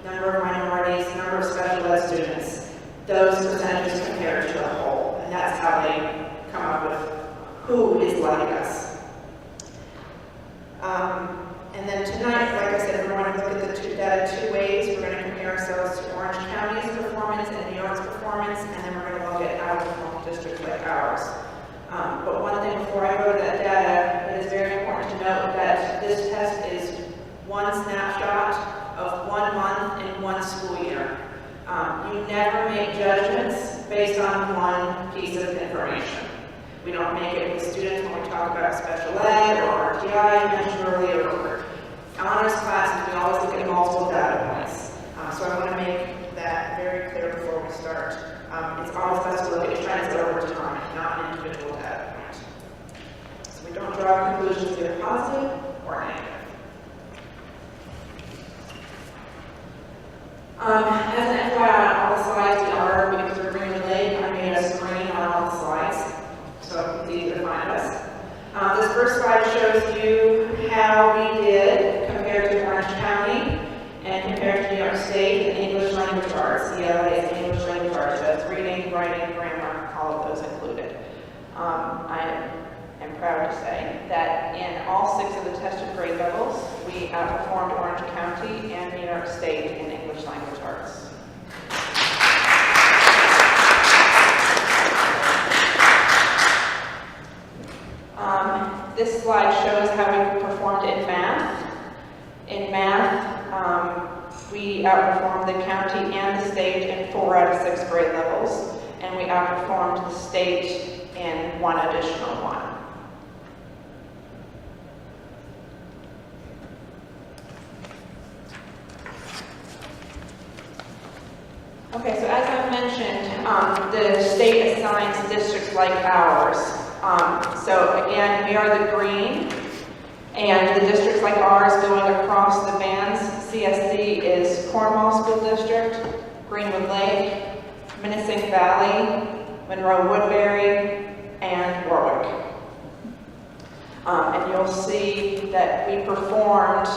number of minorities, number of special ed students. Those percentages compared to the whole, and that's how they come up with who is like us. And then tonight, like I said, we're going to look at the data two ways. We're going to compare ourselves to Orange County's performance and New York's performance, and then we're going to look at how we perform in districts like ours. But one thing before I go to that data, it is very important to note that this test is one snapshot of 1 month in one school year. You never make judgments based on one piece of information. We don't make it with students when we talk about special ed or RTI, I mentioned earlier, or honors classes, we always look at multiple data points. So I want to make that very clear before we start. It's always best to look at trends over time, not an individual data point. So we don't draw conclusions either positive or negative. As an FYI, on all the slides we are, because we're really late, I made a screen on all the slides, so it's easy to find us. This first slide shows you how we did compared to Orange County and compared to New York State in English language arts. ELA is English language arts, that's reading, writing, grammar, all of those included. I am proud to say that in all 6 of the tested grade levels, we outperformed Orange County and New York State in English language arts. This slide shows how we performed in math. In math, we outperformed the county and the state in 4 out of 6 grade levels, and we outperformed the state in 1 additional one. the state assigns districts like ours. So again, we are the green, and the districts like ours going across the bands. CSD is Cornwall School District, Greenwood Lake, Minisink Valley, Monroe Woodbury, and Warwick. And you'll see that we performed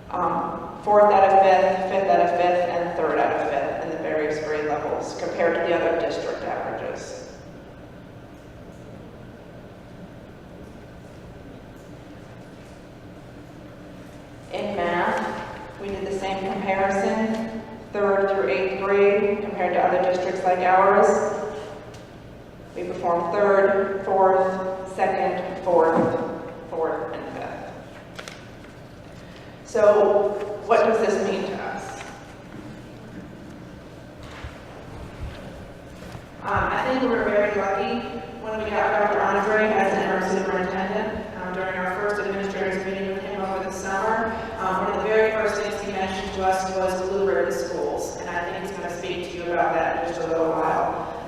4th out of 5th, 5th out of 5th, and 3rd out of 5th in the various grade levels compared to the other district averages. In math, we did the same comparison, 3rd through 8th grade compared to other districts like ours. We performed 3rd, 4th, 2nd, 4th, 4th, and 5th. So what does this mean to us? I think we were very lucky when we got Dr. Andre as interim superintendent. During our first administrators meeting with him over the summer, one of the very first things he mentioned to us was Blue Ribbon schools, and I think he's going to speak to you about that in just a little while.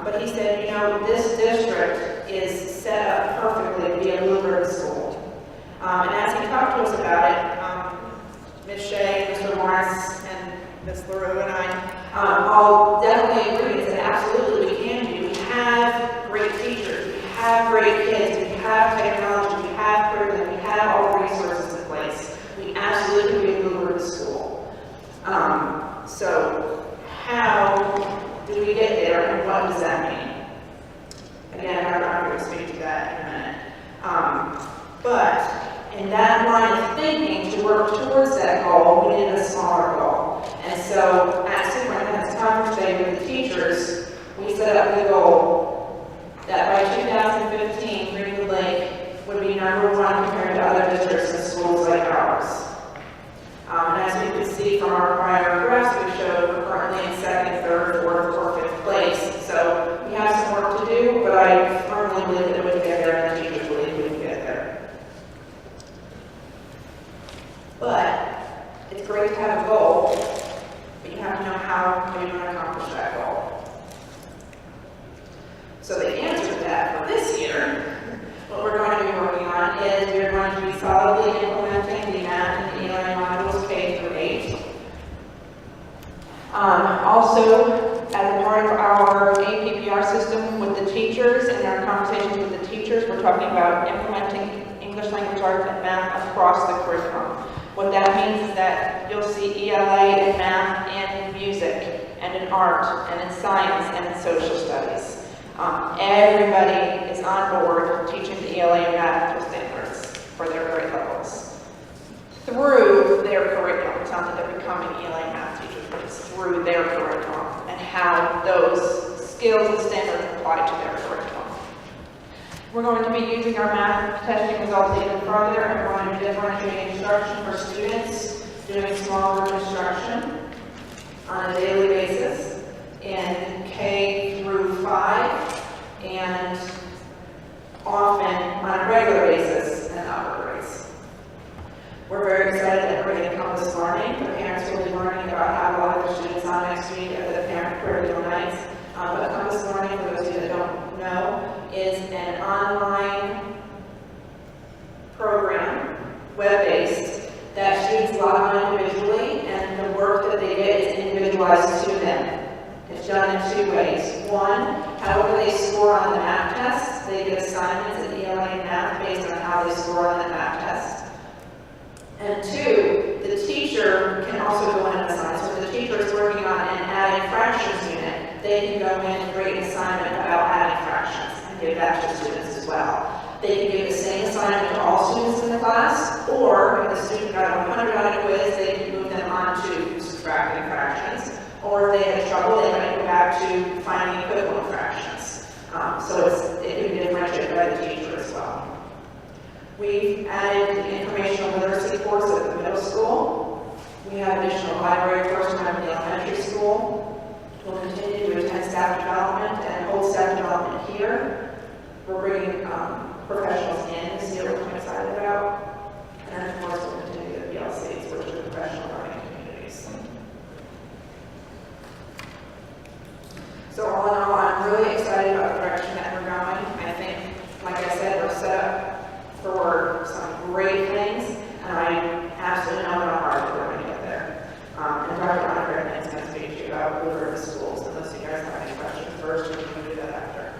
But he said, you know, this district is set up perfectly to be a Blue Ribbon school. And as he talked to us about it, Ms. Shea, Mr. Morris, and Ms. LaRue and I all definitely agree that absolutely we can do. We have great teachers, we have great kids, we have technology, we have curriculum, we have all the resources in place. We absolutely can be a Blue Ribbon school. So how do we get there, and what does that mean? Again, I'm going to speak to that in a minute. But in that line of thinking, to work towards that goal, we needed a smaller goal. And so at Superintendent's Conference Day with the teachers, we set up the goal that by 2015, Greenwood Lake would be #1 compared to other districts and schools like ours. And as you can see from our prior graphs, we showed we're currently in 2nd, 3rd, 4th, or 5th place. So we have some work to do, but I firmly believe that we can get there, and the teachers believe we can get there. But it's great to have a goal, but you have to know how you're going to accomplish that goal. So the answer to that for this year, what we're going to be working on is we're going to be solidly implementing the math and the e-learning modules K through 8. Also, as a part of our APPR system with the teachers and our conversations with the teachers, we're talking about implementing English language arts and math across the curriculum. What that means is that you'll see ELA in math and in music and in art and in science and in social studies. Everybody is on board teaching the ELA and math standards for their grade levels through their curriculum. It's not that they're becoming ELA and math teachers, but it's through their curriculum and how those skills and standards apply to their curriculum. We're going to be using our math testing results even further, and we're going to differentiate instruction for students doing small group instruction on a daily basis in K through 5 and often on a regular basis in upper grades. We're very excited that we're getting Compass Learning. The parents will be learning about how a lot of the students on next week at the parent curriculum nights. But Compass Learning, for those of you that don't know, is an online program, web-based, that students log on individually, and the work that they get is individualized to them. It's done in 2 ways. One, however they score on the math test, they get assignments in ELA and math based on how they score on the math test. And 2, the teacher can also go in and assign. So if the teacher is working on an adding fractions unit, they can go in and create an assignment about adding fractions and give that to students as well. They can give the same assignment to all students in the class, or if the student got 100 on a quiz, they can move them on to subtracting fractions. Or if they had trouble, they might go back to finding equivalent fractions. So it can be differentiated by the teacher as well. We've added the informational literacy course at the middle school. We have additional library first time in the elementary school. We'll continue to attend staff development and hold staff development here. We're bringing professionals in this year, which I'm excited about. And of course, we'll continue the PLCs, which are professional learning communities. So all in all, I'm really excited about the direction that we're going. I think, like I said, we're set up for some great things, and I absolutely know in our heart that we're going to get there. And Dr. Honover is going to speak to you about Blue Ribbon Schools, unless you guys have any questions first, we can do that after.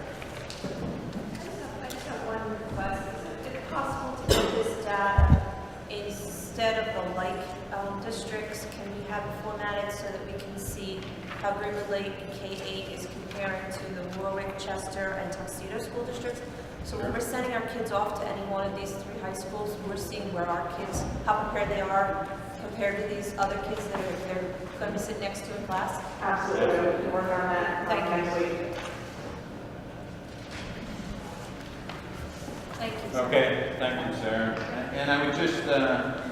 I just have one request. Is it possible to get this data instead of the like districts? Can we have it formatted so that we can see how River Lake K-8 is comparing to the Warwick, Chester, and Tuxedo school districts? So when we're sending our kids off to any one of these 3 high schools, we're seeing where our kids, how prepared they are compared to these other kids that they're going to sit next to in class. Absolutely, we can work on that next week. Thank you. Okay, thank you, Sarah. And I would just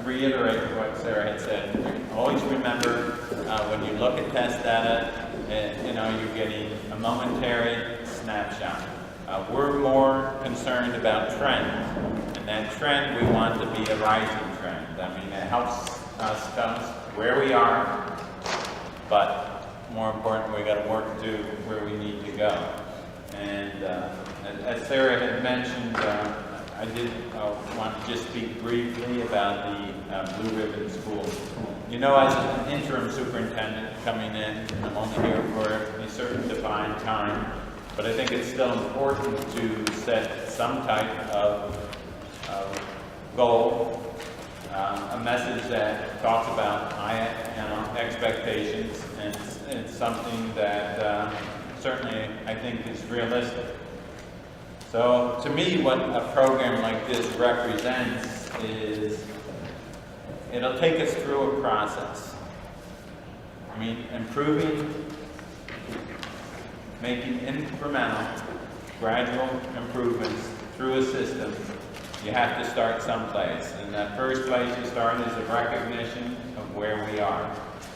reiterate what Sarah had said. Always remember, when you look at test data, you're getting a momentary snapshot. We're more concerned about trends, and that trend we want to be a rising trend. I mean, it helps us come where we are, but more important, we got to work to where we need to go. And as Sarah had mentioned, I did want to just speak briefly about the Blue Ribbon Schools. You know, as an interim superintendent coming in, I'm only here for a certain defined time, but I think it's still important to set some type of goal, a message that talks about high expectations, and it's something that certainly I think is realistic. So to me, what a program like this represents is it'll take us through a process. I mean, improving, making incremental, gradual improvements through a system. You have to start someplace. And that first place you start is a recognition of where we are.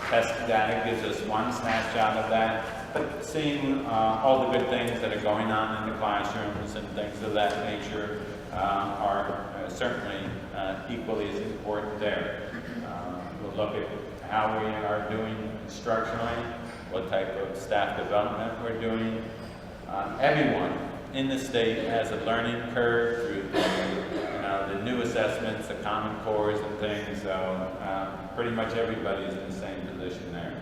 Test data gives us one snapshot of that, but seeing all the good things that are going on in the classrooms and things of that nature are certainly equally as important there. We'll look at how we are doing instructionally, what type of staff development we're doing. Everyone in the state has a learning curve through the new assessments, the Common Cores and things, so pretty much everybody is in the same position there.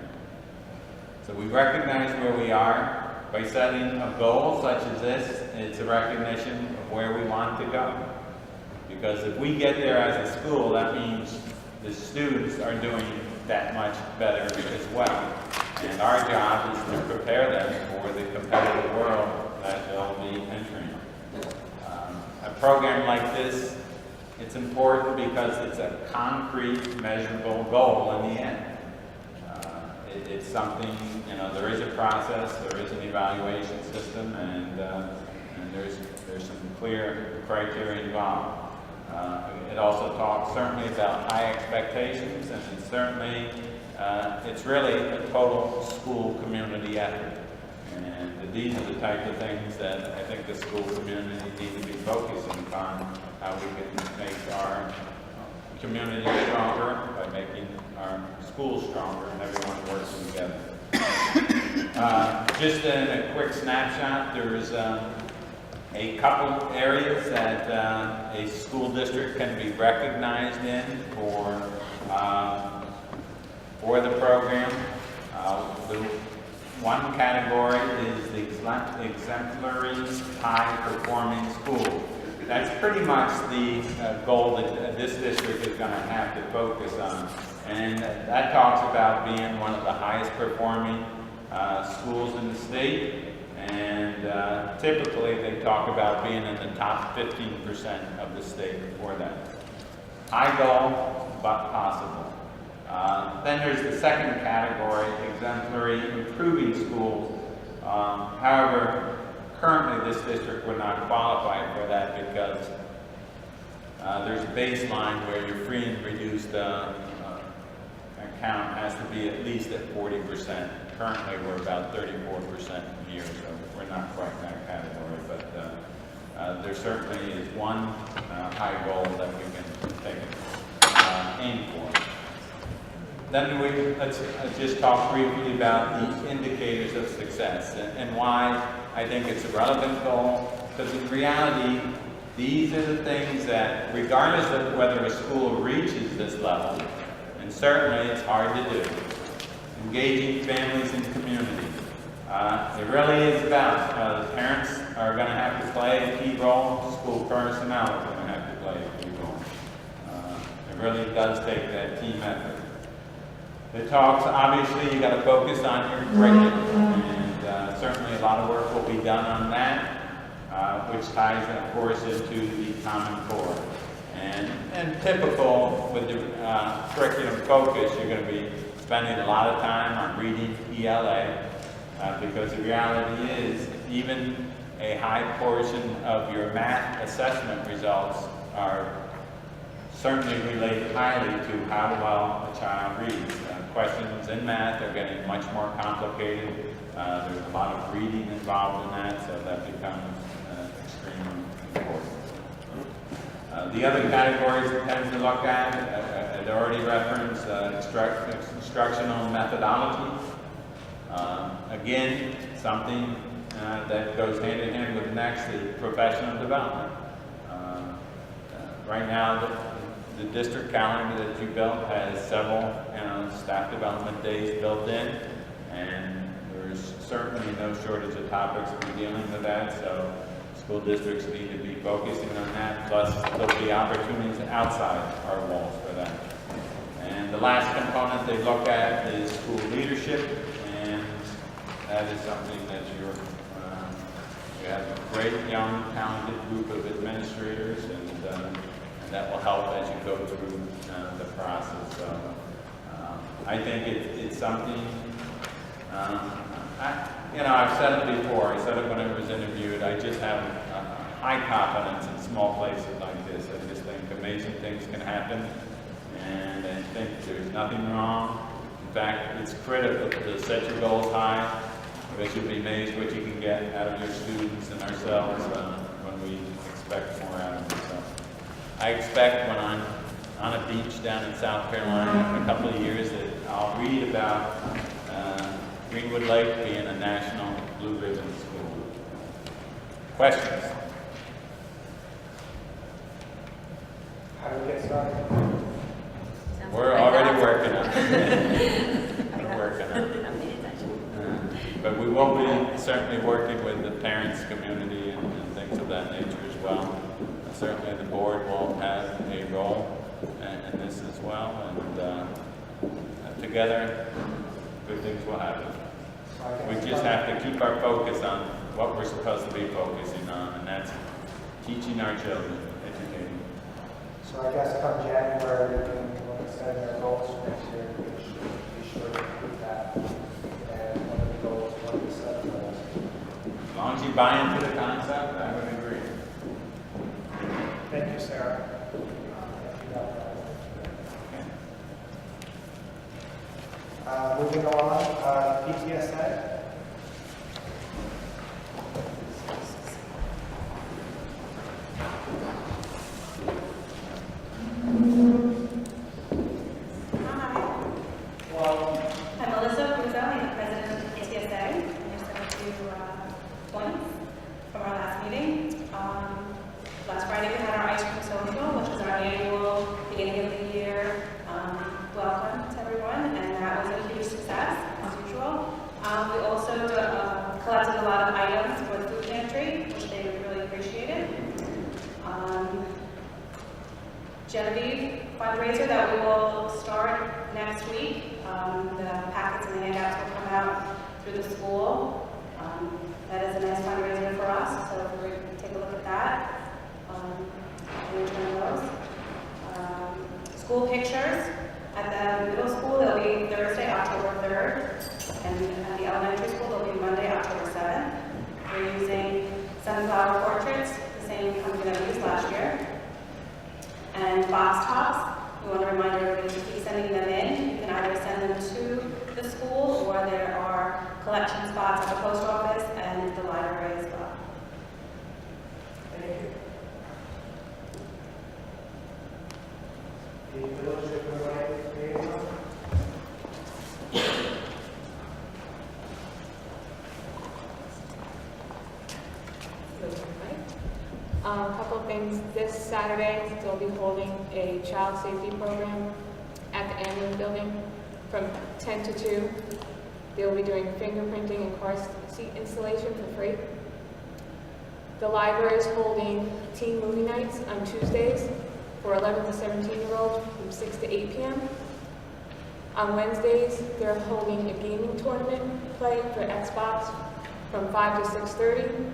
So we recognize where we are. By setting a goal such as this, it's a recognition of where we want to go. Because if we get there as a school, that means the students are doing that much better as well. And our job is to prepare them for the competitive world that they'll be entering. A program like this, it's important because it's a concrete, measurable goal in the end. It's something, there is a process, there is an evaluation system, and there's some clear criteria involved. It also talks certainly about high expectations, and it's really a total school community effort. And these are the type of things that I think the school community needs to be focusing upon, how we can make our community stronger by making our schools stronger and everyone working together. Just in a quick snapshot, there's a couple areas that a school district can be recognized in for the program. The one category is the exemplary high-performing school. That's pretty much the goal that this district is going to have to focus on. And that talks about being one of the highest performing schools in the state. And typically they talk about being in the top 15% of the state for that. High goal, but possible. Then there's the second category, exemplary improving schools. However, currently this district would not qualify for that because there's a baseline where your free and reduced account has to be at least at 40%. Currently we're about 34% here, so we're not quite in that category, but there certainly is one high goal that we can take aim for. then let's just talk briefly about the indicators of success and why I think it's a relevant goal. Because in reality, these are the things that, regardless of whether a school reaches this level, and certainly it's hard to do, engaging families and community. It really is about, parents are going to have to play a key role, school personnel are going to have to play a key role. It really does take that team effort. It talks, obviously, you got to focus on your curriculum, and certainly a lot of work will be done on that, which ties, of course, into the Common Core. And typical with the curriculum focus, you're going to be spending a lot of time on reading ELA, because the reality is, even a high portion of your math assessment results are certainly relate highly to how well a child reads. Questions in math are getting much more complicated. There's a lot of reading involved in that, so that becomes extremely important. The other categories it tends to look at, I'd already referenced instructional methodology. Again, something that goes hand in hand with next, the professional development. Right now, the district calendar that you built has several staff development days built in, and there's certainly no shortage of topics to be dealing with that, so school districts need to be focusing on that, plus there'll be opportunities outside our walls for that. And the last component they look at is school leadership, and that is something that you have a great young talented group of administrators, and that will help as you go through the process. So I think it's something, I've said it before, I said it when it was interviewed, I just have high confidence in small places like this. I just think amazing things can happen, and I think there's nothing wrong. In fact, it's critical to set your goals high, because you'll be amazed what you can get out of your students and ourselves when we expect more out of them. So I expect when I'm on a beach down in South Carolina in a couple of years that I'll read about Greenwood Lake being a national blue ribbon school. Questions? How do we get started? We're already working on it. We're working on it. But we will be certainly working with the parents community and things of that nature as well. Certainly the board will have a role in this as well, and together good things will happen. We just have to keep our focus on what we're supposed to be focusing on, and that's teaching our children, educating. So I guess come January, we can set our goals for next year. We should be sure to do that. And one of the goals, what we set for us. As long as you buy into the concept, I would agree. Thank you, Sarah. Moving on, PTSA. I'm Melissa Puzo, I'm the president of the PTSA, and there's a few points from our last meeting. Last Friday we had our ice cream social, which is our annual beginning of the year welcome to everyone, and that was a huge success, as usual. We also collected a lot of items for the food pantry, which they really appreciated. Genevieve fundraiser that we will start next week. The packets and the handouts will come out through the school. That is a nice fundraiser for us, so we're going to take a look at that. School pictures at the middle school, they'll be Thursday, October 3rd, and at the elementary school, they'll be Monday, October 7th. We're using sunflower portraits, the same company that we used last year. And box tops, we want to remind everybody to keep sending them in. You can either send them to the school, or there are collection spots at the post office and the library as well. Thank you. The village liaison. A couple of things. This Saturday, they'll be holding a child safety program at the ambulance building from 10 to 2. They'll be doing fingerprinting and car seat installation for free. The library is holding teen movie nights on Tuesdays for 11 to 17-year-olds from 6 to 8 p.m. On Wednesdays, they're holding a gaming tournament play for Xbox from 5 to 6:30.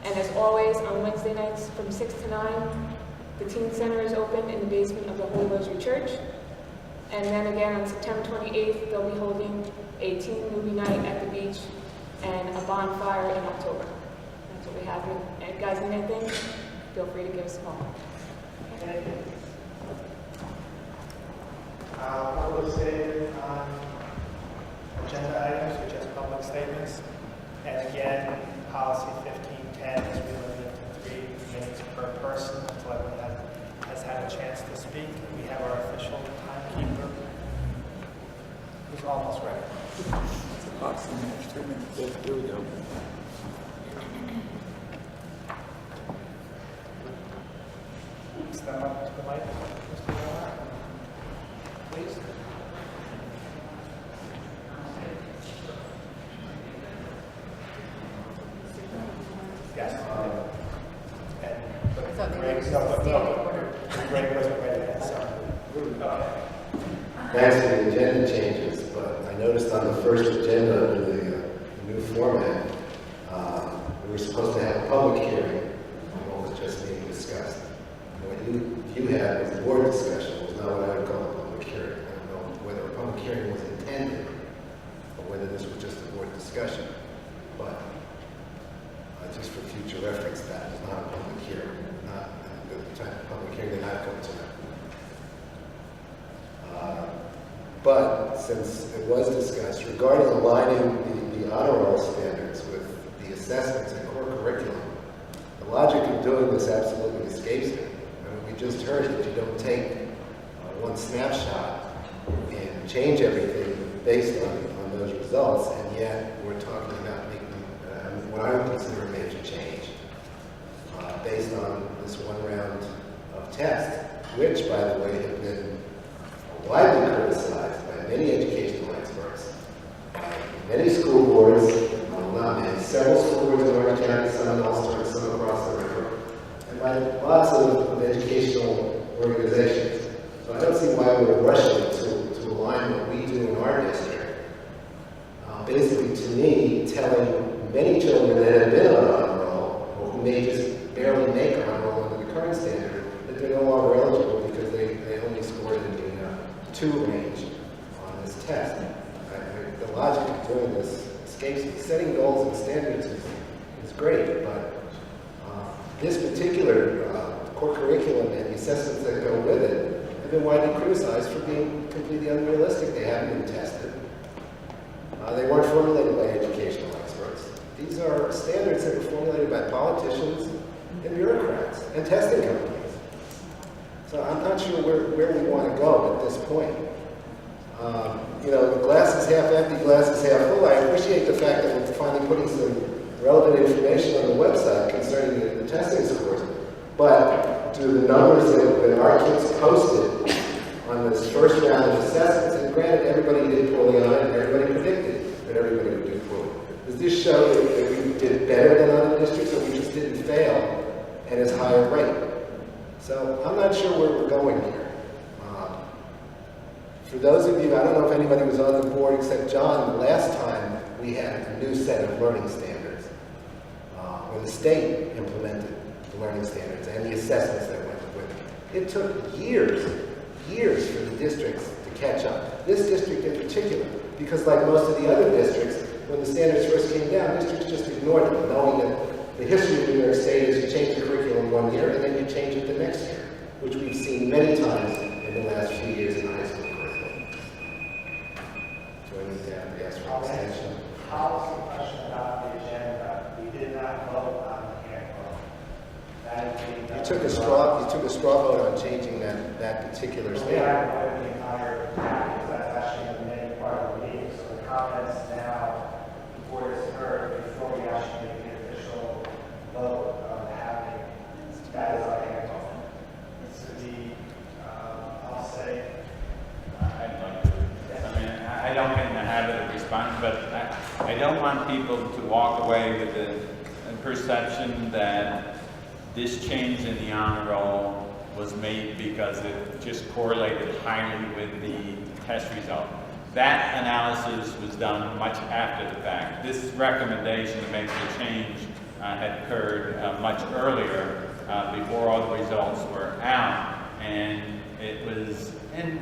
And as always, on Wednesday nights from 6 to 9, the teen center is open in the basement of the Holy Rosary Church. And then again, on September 28th, they'll be holding a teen movie night at the beach and a bonfire in October. That's what we have. And if you guys need anything, feel free to give us a call. Thank you. Public statement on agenda items, which is public statements. And again, policy 1510 is limited to 3 minutes per person until everyone has had a chance to speak. We have our official timekeeper, who's almost ready. It's a box in there, 3 minutes. Here we go. Step up to the mic, Mr. Miller, please. Yes. Greg wasn't ready yet, so. Thanks for the agenda changes, but I noticed on the first agenda under the new format, we were supposed to have a public hearing on what was just being discussed. And what you had was a board discussion, was not what I would call a public hearing. I don't know whether a public hearing was intended or whether this was just a board discussion. But just for future reference, that is not a public hearing, not the type of public hearing that I've come to. But since it was discussed regarding aligning the honor roll standards with the assessments and core curriculum, the logic of doing this absolutely escapes me. I mean, we just heard that you don't take one snapshot and change everything based on those results, and yet we're talking about making what I would consider a major change based on this one round of tests, which, by the way, have been widely criticized by many educational experts, many school boards, not many, several school boards in Orange County, some in Ulster, and some across the river, and by lots of educational organizations. So I don't see why we're rushing to align what we do in our district. Basically, to me, telling many children that have been on honor roll, or who may just barely make honor roll under the current standard, that they're no longer eligible because they only scored in the 2 range on this test. The logic of doing this escapes me. Setting goals and standards is great, but this particular core curriculum and the assessments that go with it have been widely criticized for being completely unrealistic. They haven't been tested. They weren't formulated by educational experts. These are standards that were formulated by politicians and bureaucrats and testing companies. So I'm not sure where we want to go at this point. You know, glass is half empty, glass is half full. I appreciate the fact that we're finally putting some relevant information on the website concerning the testing scores. But do the numbers that our kids posted on this first round of assessments, and granted everybody did poorly on it, and everybody predicted that everybody would do poorly. Does this show that we did better than other districts, or we just didn't fail at as high a rate? So I'm not sure where we're going here. For those of you, I don't know if anybody was on the board except John, the last time we had a new set of learning standards, where the state implemented the learning standards and the assessments that went with it. It took years for the districts to catch up. This district in particular, because like most of the other districts, when the standards first came down, districts just ignored them, knowing that the history of New York State is you change the curriculum one year and then you change it the next year, which we've seen many times in the last few years in high school curriculum. Do I need to ask for an extension? Policy question about the agenda. We did not vote on the handbook. You took a straw vote on changing that particular standard. Yeah, I voted the entire package. That's actually the main part of the meeting. So the comments now, the board has heard before we actually make the official vote of having don't want people to walk away with the perception that this change in the honor roll was made because it just correlated highly with the test result. That analysis was done much after the fact. This recommendation to make the change had occurred much earlier, before all the results were out, and it was, and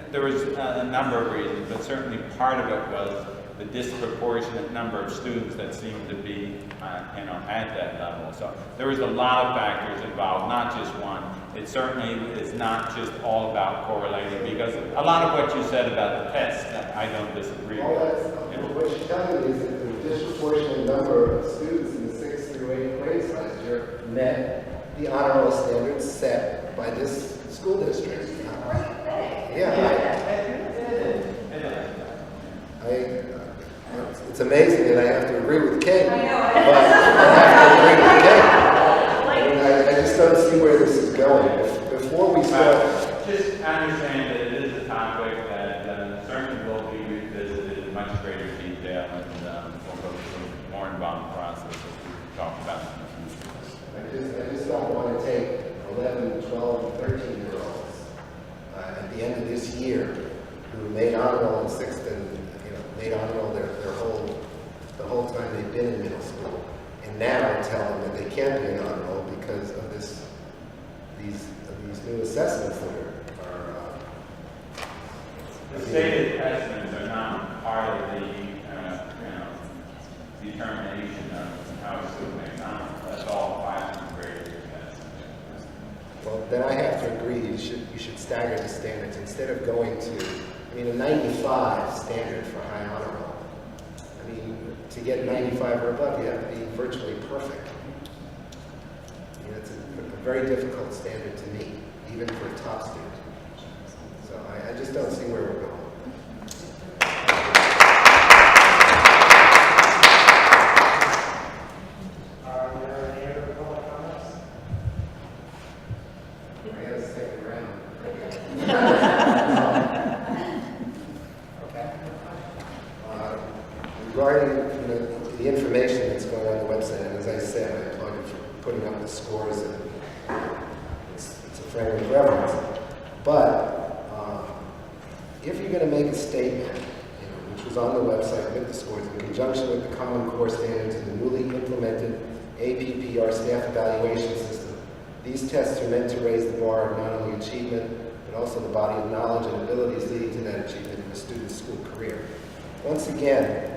there was a number of reasons, but certainly part of it was the disproportionate number of students that seemed to be, at that level. So there was a lot of factors involved, not just one. It certainly is not just all about correlating, because a lot of what you said about the test, I don't disagree with. What you're telling me is that the disproportionate number of students in the 6th through 8th grades last year met the honor roll standards set by this school district. It's amazing that I have to agree with Kate, but I have to agree with Kate. I just don't see where this is going. Before we start... Just understand that it is a topic that certainly will be revisited in much greater detail, and we'll go through a more involved process as we talk about it. I just don't want to take 11, 12, and 13-year-olds at the end of this year who made honor roll in 6th and made honor roll the whole time they've been in middle school, and now tell them that they can't be in honor roll because of these new assessments that are the stated assessments are not part of the determination of how a student makes honor roll. That's all 5th grade assessments. Well, then I have to agree. You should stagger the standards instead of going to, a 95 standard for high honor roll. To get 95 or above, you have to be virtually perfect. It's a very difficult standard to meet, even for a top student. So I just don't see where we're going. Are there any other public comments? I got a second round. Okay. Regarding the information that's going on the website, and as I said, I applaud you for putting up the scores, and it's a frame of reference. But if you're going to make a statement, which was on the website with the scores, in conjunction with the Common Core standards and the newly implemented APPR staff evaluation system, these tests are meant to raise the bar of not only achievement, but also the body of knowledge and abilities leading to that achievement in a student's school career. Once again,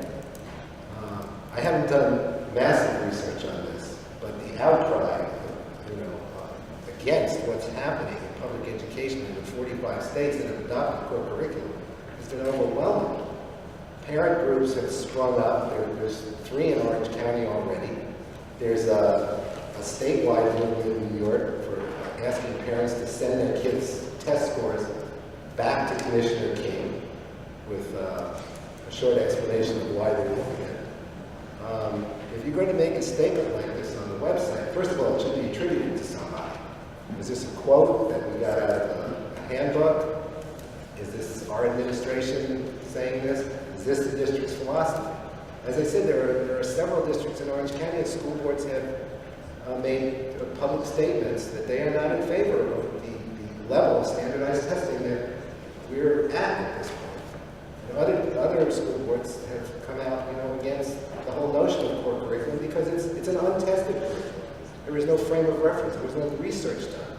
I haven't done massive research on this, but the outcry, against what's happening in public education in the 45 states that have adopted core curriculum has been overwhelming. Parent groups have sprung up. There's 3 in Orange County already. There's a statewide movement in New York for asking parents to send their kids' test scores back to Commissioner King with a short explanation of why they're doing it. If you're going to make a statement like this on the website, first of all, it should be attributed to somebody. Is this a quote that we got out of a handbook? Is this our administration saying this? Is this the district's philosophy? As I said, there are several districts in Orange County and school boards have made public statements that they are not in favor of the level of standardized testing that we're at this point. Other school boards have come out, against the whole notion of core curriculum because it's an untested curriculum. There was no frame of reference. There was no research done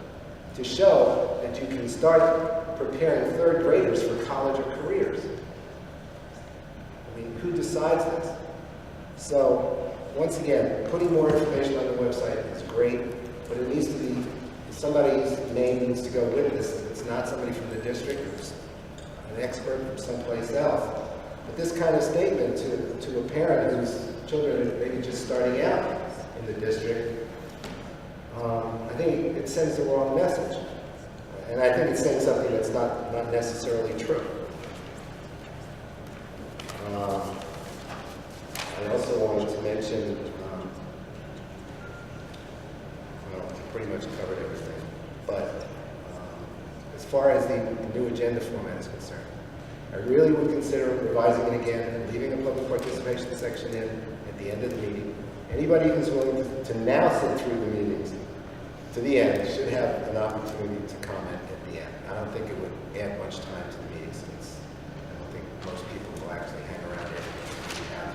to show that you can start preparing 3rd graders for college or careers. Who decides this? So, once again, putting more information on the website is great, but it needs to be, somebody's name needs to go with this. It's not somebody from the district, it's an expert from someplace else. But this kind of statement to a parent whose children are maybe just starting out in the district, I think it sends the wrong message. And I think it sends something that's not necessarily true. I also wanted to mention, well, I pretty much covered everything, but as far as the new agenda format is concerned, I really would consider revising it again and leaving a public participation section in at the end of the meeting. Anybody who's willing to now sit through the meetings to the end should have an opportunity to comment at the end. I don't think it would add much time to the meeting since I don't think most people will actually hang around here when you have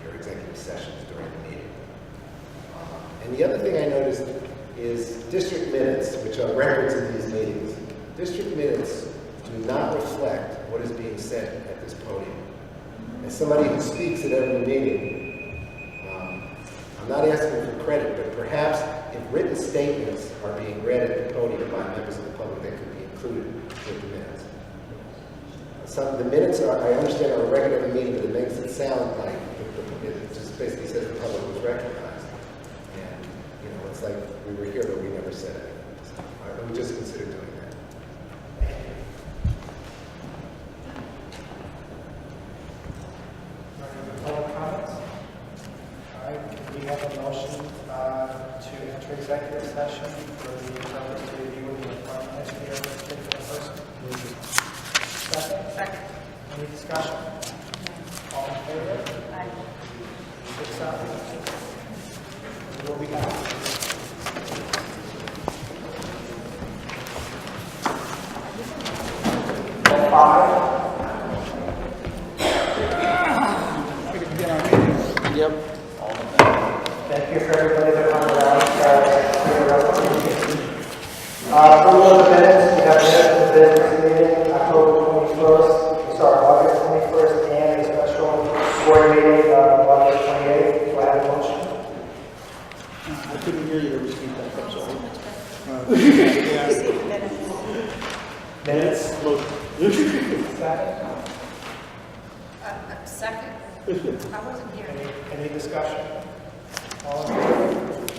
your executive sessions during the meeting. And the other thing I noticed is district minutes, which are records of these meetings. District minutes do not reflect what is being said at this podium. As somebody who speaks at every meeting, I'm not asking for credit, but perhaps if written statements are being read at the podium by members of the public, they could be included with the minutes. The minutes are, I understand, are a record of a meeting, but it makes it sound like it just basically says the public was recognized. And, you know, it's like we were here, but we never said anything. So I would just consider doing that. Public comments? All right, we have a motion to enter executive session for the purpose to review the employment history of a particular person. Second? Second. Any discussion? All in favor? Aye. 6 out. What we got? Yep. Thank you for everybody that hung around for the resolution. Approval of the minutes, we have minutes of the business meeting, October 21st, August 21st, and a special board meeting on August 28th. Do I have a motion? I couldn't hear you repeat that, I'm sorry. Minutes? Second? Second. I wasn't here. Any discussion? All in favor?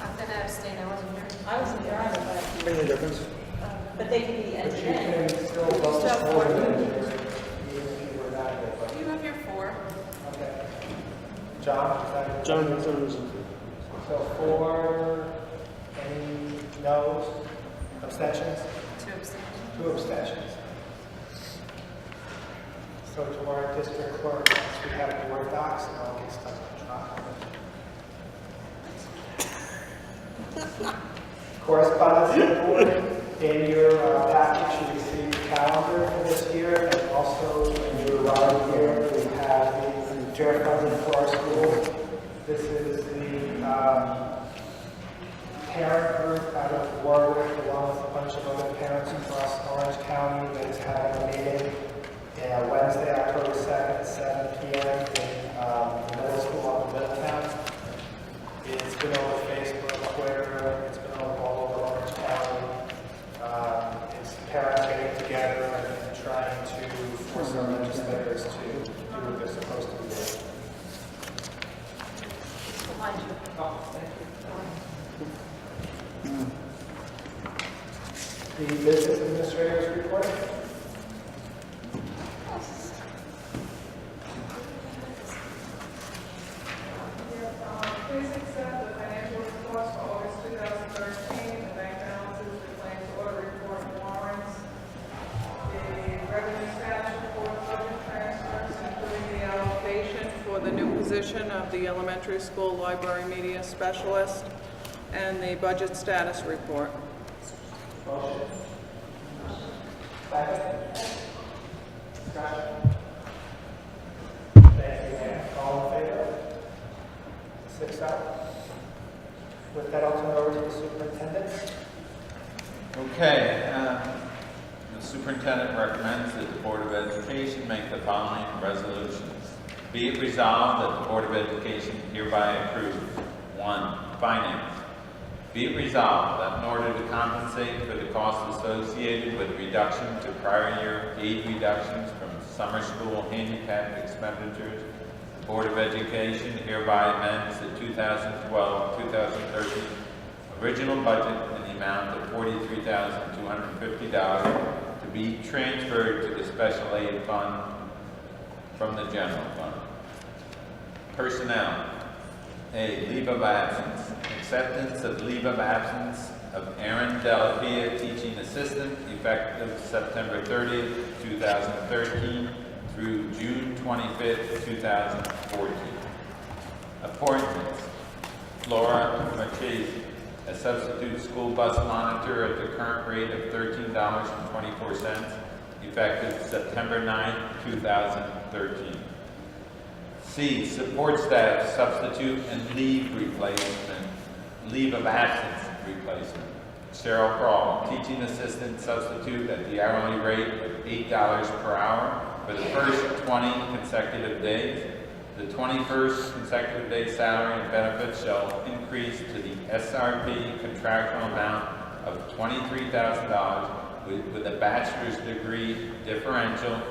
I'm gonna abstain, I wasn't here. I wasn't there either, but, Any difference? but they can be at But the you end. can still vote for the minutes, even if you were not there. but- You have your 4. Okay. John? Is that- John was in. So 4, any no's, abstentions? 2 abstentions. 2 abstentions. So to our district clerk, we have board docs, and I'll get stuff on track. Correspondence report. In your package, you received a calendar for this year, and also when you arrived here, we have the chair funding for our school. This is the parent group out of Warwick, along with a bunch of other parents across Orange County that is having a meeting Wednesday, October 2nd at 7 p.m. in the middle school up in Middletown. It's been over Facebook, Twitter, it's been over all over Orange County. It's parents getting together and trying to force our legislators to do what they're supposed to be doing. Oh, thank you. The business administrator's report. Please accept the financial reports for August 2013, the bank balances, the claims order report, warrants, the revenue status report, budget transfers, including the allocation for the new position of the elementary school library media specialist, and the budget status report. Motion. Second. Discussion. Thank you, Ann. All in favor? 6 out. With that, I'll turn it over to the superintendent. Okay, the superintendent recommends that the Board of Education make the following resolutions. Be it resolved that the Board of Education hereby approves 1. Finance. Be it resolved that in order to compensate for the costs associated with reduction to prior year aid reductions from summer school handicap expenditures, the Board of Education hereby amends the 2012-2013 original budget in the amount of $43,250 to be transferred to the special aid fund from the general fund. Personnel. A. Leave of absence. Acceptance of leave of absence of Aaron Delapia, teaching assistant assistant, effective September 30th, 2013 through June 25th, 2014. Appointments. Laura Marchese, a substitute school bus monitor at the current rate of $13.24, effective September 9th, 2013. C, support staff substitute and leave replacement, leave of absence replacement. Cheryl Crawl, teaching assistant substitute at the hourly rate of $8 per hour for the first 20 consecutive days. The 21st consecutive day salary and benefits shall increase to the SRP contractual amount of $23,000 with a bachelor's degree differential of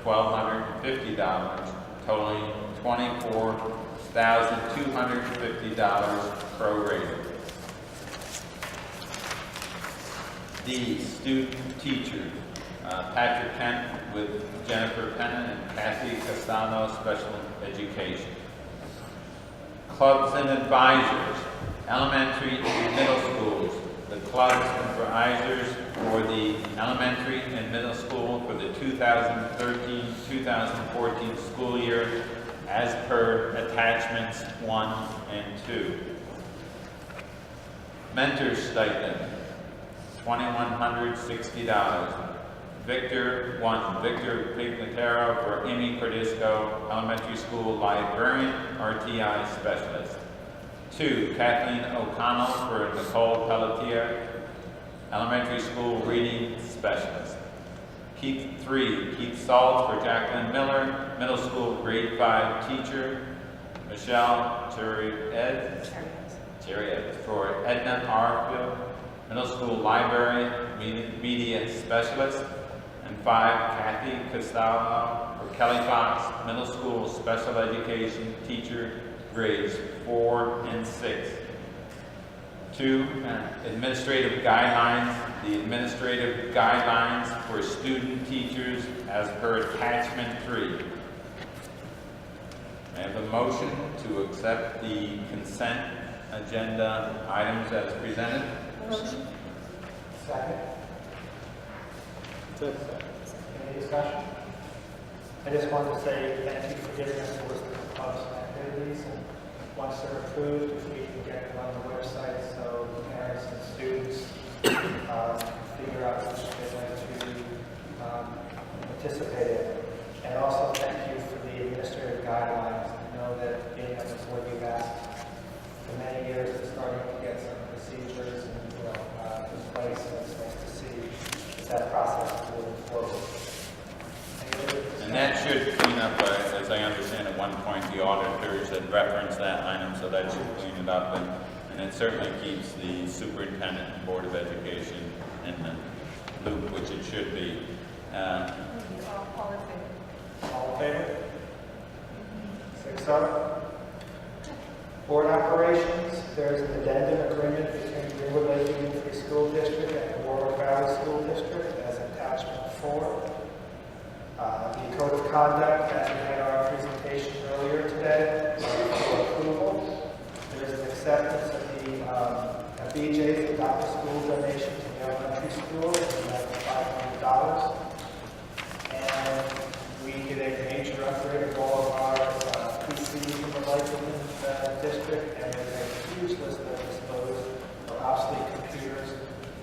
$1,250, totaling $24,250 prorated. D, student teacher, Patrick Kent with Jennifer Pennon and Kathy Castano, special education. Clubs and advisors, elementary and middle schools. The clubs and advisors for the elementary and middle school for the 2013-2014 school year as per attachments 1 and 2. Mentor stipend, $2,160. Victor Pignataro for Amy Cordisco, elementary school librarian, RTI specialist. 2, Kathleen O'Connell for Nicole Pelletier, elementary school reading specialist. 3, Keith Salt for Jacqueline Miller, middle school grade 5 teacher. Michelle Cherry for Edna Arfield, middle school library, media specialist. And 5, Kathy Costello for Kelly Fox, middle school special education teacher, grades 4 and 6. 2, administrative guidelines. The administrative guidelines for student teachers as per attachment 3. I have a motion to accept the consent agenda items as presented. Motion. Second. Any discussion? I just wanted to say thank you for giving us a list of clubs and activities, and once they're approved, if we can get them on the website so parents and students figure out which they'd like to participate in. And also thank you for the administrative guidelines. I know that being on the board, we've asked for many years of starting to get some procedures and in place, and it's nice to see that process moving forward. And that should clean up, as I understand at one point, the auditors had referenced that item, so that should clean it up. And it certainly keeps the superintendent and Board of Education in the loop, which it should be. All in favor? All in favor? 6-0. Board operations, there's an addendum agreement between Greenwood Lake Union Free School District and the Warwick Valley School District as attachment 4. The code of conduct, as we had our presentation earlier today, for approval. There is an acceptance of the BJ's Adopt a School donation to the elementary school, and that's $500. And we did a major upgrade of all of our PCs in the Lake Union district, and there's a huge list of disposed or obsolete computers,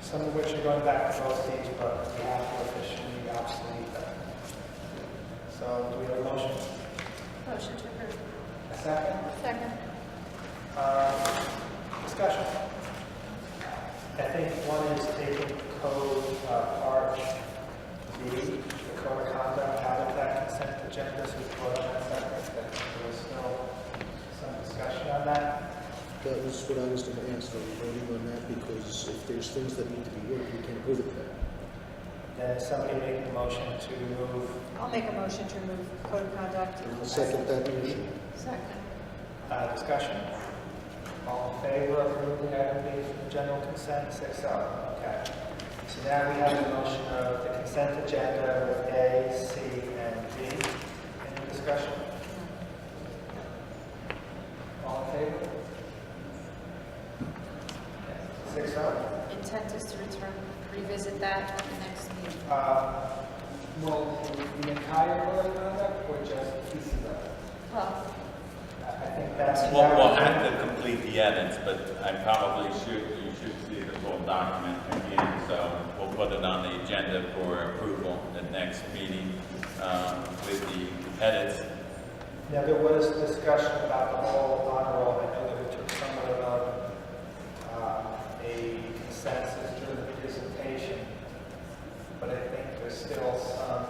some of which are going back to OCs, but we have to officially obsolete them. So do we have a motion? Motion to approve. A second? Second. Discussion. I think one is taking code part B, the code of conduct, out of that consent agenda, so we vote on that separate. There was still some discussion on that. That was what I was going to ask. Are we voting on that? Because if there's things that need to be worked, we can't move it then. Then is somebody making a motion to remove? I'll make a motion to remove code of conduct. And I'll second that motion. Second. Discussion. All in favor of removing item B from the general consent? 6-0. Okay. So now we have the motion of the consent agenda with A, C, and D. Any discussion? All in favor? 6-0. Until intent is to revisit that at the next meeting. Well, the entire code of conduct or just pieces of it? Well, I think that's. We'll have to complete the edits, but I probably you should see the full document again, so we'll put it on the agenda for approval at next meeting with the edits. Now, there was discussion about the whole honor roll. I know that we took somewhat of a consensus during the presentation, but I think there's still some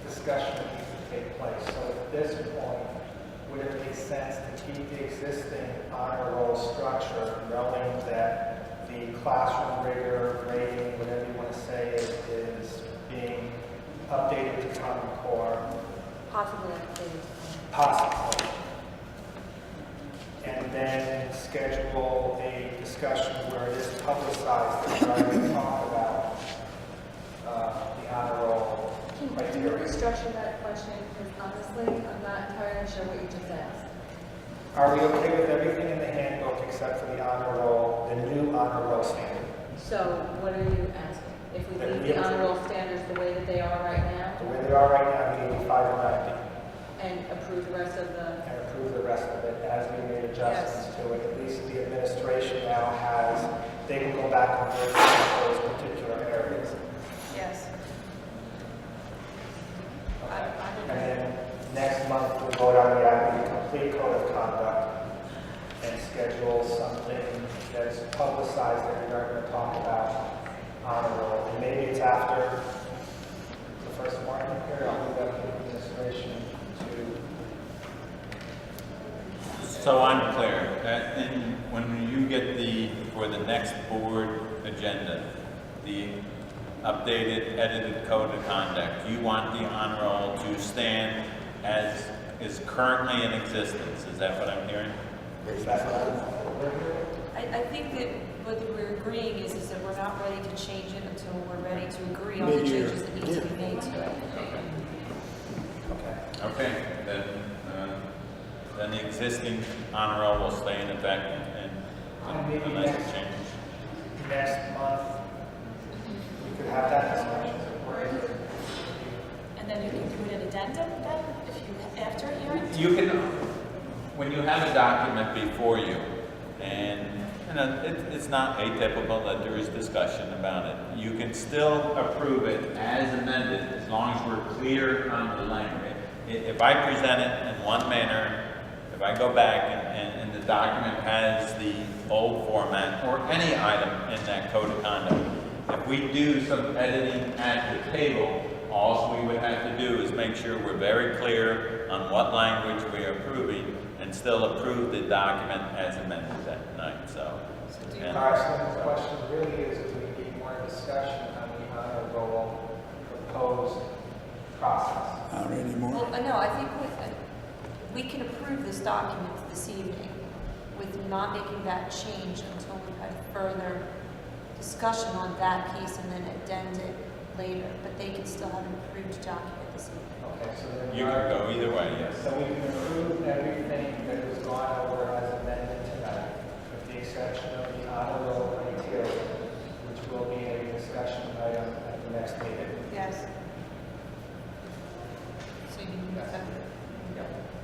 discussion that needs to take place. So at this point, would it make sense to keep the existing honor roll structure, knowing that the classroom rigor, grading, whatever you want to say, is being updated to Common Core? Possibly updated. Possibly. And then schedule a discussion where it is publicized that we're going to talk about the honor roll Can you criteria. restructure that question? Because honestly, I'm not entirely sure what you just asked. Are we okay with everything in the handbook except for the honor roll, the new honor roll standard? So what are you asking? If we That leave we the honor approve. roll standards the way that they are right now The way they are right now, the 85 and 90, and approve the rest of the, and approve the rest of it as we made adjustments to it. At least the administration now has, they can go back and work on those particular areas. yes. And then next month, we'll vote on the complete code of conduct and schedule something that's publicized that we are going to talk about honor roll. And maybe it's after the first morning here, I'll leave that to the administration to. So I'm clear, when you get for the next board agenda, the updated, edited code of conduct, you want the honor roll to stand as is currently in existence. Is that what I'm hearing? I think that what we're agreeing is that we're not ready to change it until we're ready to agree on the Mid-year. changes that need to be made to it. Okay, then the existing honor roll will stay in effect And maybe unless it changes. next month, we could have that discussion. And then you can do an addendum then, if you, after a hearing? You can, when you have a document before you, and it's not atypical that there is discussion about it, you can still approve it as amended as long as we're clear on the language. If I present it in one manner, if I go back and the document has the old format or any item in that code of conduct, if we do some editing at the table, all we would have to do is make sure we're very clear on what language we are approving and still approve the document as amended that night. So, All right, so the question really is, do we need more discussion on the honor roll proposed process? Not anymore. Well, no, I think we can approve this document this evening with not making that change until we've had further discussion on that piece and then addend it later, but they can still have an approved document this evening. Okay, so then you can go either way, yes. So we can approve everything that was gone over as amended tonight, with the exception of the honor roll criteria, which will be a discussion item at the next meeting. Yes. So you can accept it.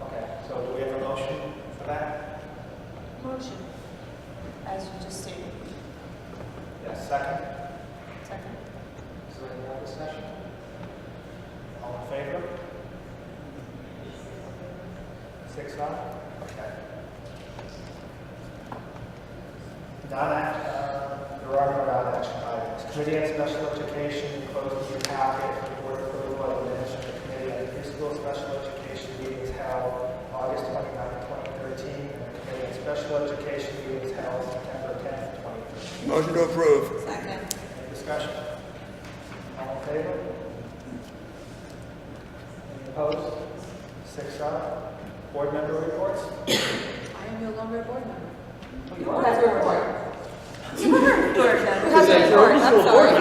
Okay, so do we have a motion for that? Motion, as you just stated. Yes, second? Second. Is there any more discussion? All in favor? 6-5? Okay. There are no non-action items. Committee on Special Education enclosed in your packet for board approval of the minutes of the Committee on Preschool Special Education meetings held August 29, 2013, and the Committee on Special Education meetings held September 10, 2013. Motion to approve. Second. Any discussion? All in favor? Any opposed? 6-0. Board member reports? I am no longer a board member. You Who are. has a report? You were a board member. Who has a report? I'm sorry.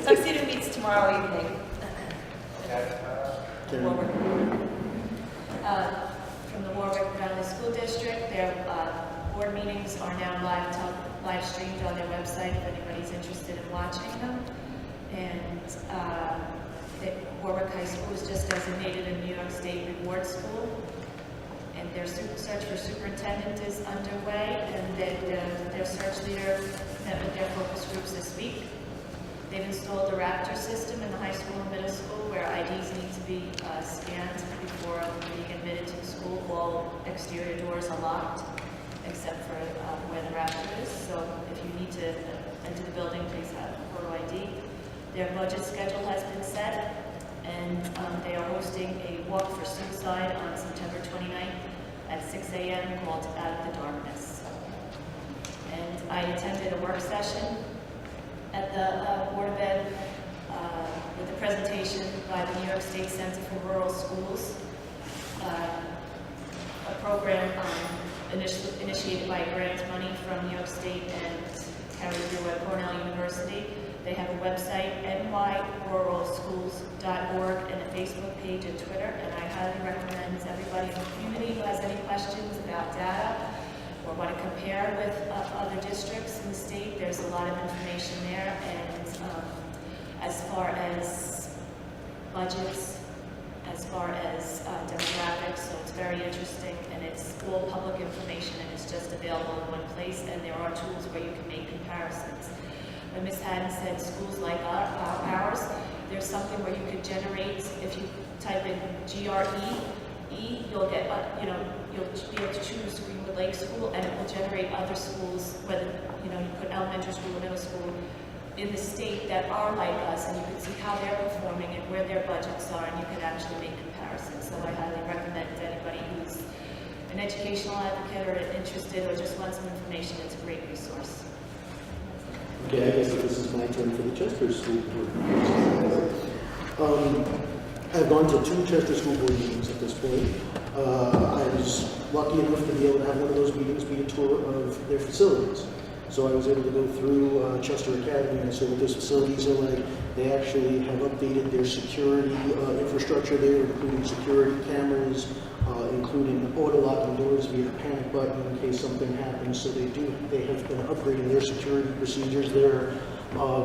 Tuxedo meets tomorrow evening. From the Warwick Valley School District, their board meetings are now live streamed on their their website if anybody's interested in watching them. And Warwick High School was just designated a New York State Reward School. And their search for superintendent is underway, and their search leader met with their focus groups this week. They've installed the Raptor system in the high school and middle school where IDs need to be scanned before being admitted to the school. All exterior doors are locked except for where the Raptor is. So if you need to enter the building, please have a photo ID. Their budget schedule has been set, and they are hosting a walk for suicide on September 29th at 6 a.m. called Out of the Darkness. And I attended a work session at the Board of Ed with a presentation by the New York State Center for Rural Schools, a program initiated by grant money from New York State and carried through at Cornell University. They have a website, nyruralschools.org, and a Facebook page and Twitter, and I highly recommend everybody in the community who has any questions about data or want to compare with other districts in the state. There's a lot of information there, and as far as budgets, as far as demographics, so it's very interesting, and it's all public information, and it's just available in one place, and there are tools where you can make comparisons. When Ms. Haddon said schools like ours, there's something where you could generate, if you type in GRE, you'll get, you'll be able to choose Greenwood Lake School, and it will generate other schools, whether, you put elementary school or middle school in the state that are like us, and you can see how they're performing and where their budgets are, and you can actually make comparisons. So I highly recommend to anybody who's an educational advocate or interested or just wants some information, it's a great resource. Okay, I guess this is my turn for the Chester School Board. I've gone to 2 Chester School Board meetings at this point. I was lucky enough to be able to have one of those meetings be a tour of their facilities. So I was able to go through Chester Academy and I saw what those facilities are like. They actually have updated their security infrastructure there, including security cameras, including auto-locking doors via a panic button in case something happens. So they have been upgrading their security procedures there.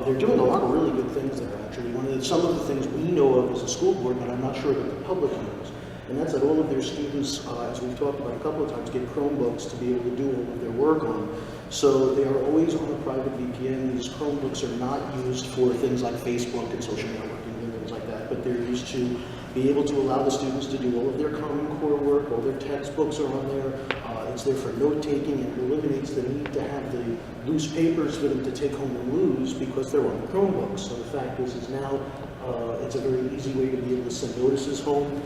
They're doing a lot of really good things there, actually. Some of the things we know of as a school board, but I'm not sure that the public knows. And that's that all of their students, as we've talked about a couple of times, get Chromebooks to be able to do all of their work on. So they are always on a private VPN. These Chromebooks are not used for things like Facebook and social networking and things like that, but they're used to be able to allow the students to do all of their Common Core work, all their textbooks are on there. It's there for note-taking, and it eliminates the need to have the loose papers for them to take home and lose because they're on the Chromebooks. So the fact is now it's a very easy way to be able to send notices home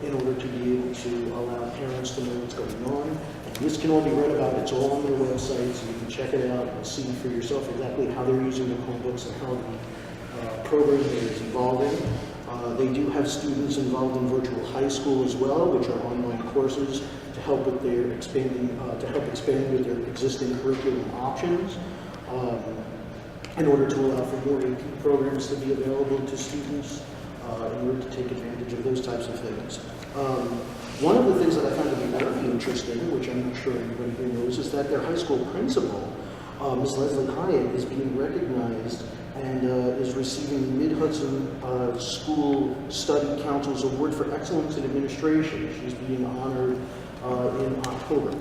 in order to be able to allow parents to know what's going on. And this can all be read about. It's all on their website, so you can check it out and see for yourself exactly how they're using the Chromebooks and how the program is evolving. They do have students involved in virtual high school as well, which are online courses to help with their expand with their existing curriculum options, in order to allow for more AP programs to be available to students, in order to take advantage of those types of things. One of the things that I found to be very interesting, which I'm not sure anybody here knows, is that their high school principal, Ms. Leslie Hyatt, is being recognized and is receiving the Mid-Hudson School Study Council's Award for Excellence in Administration. She's being honored in October.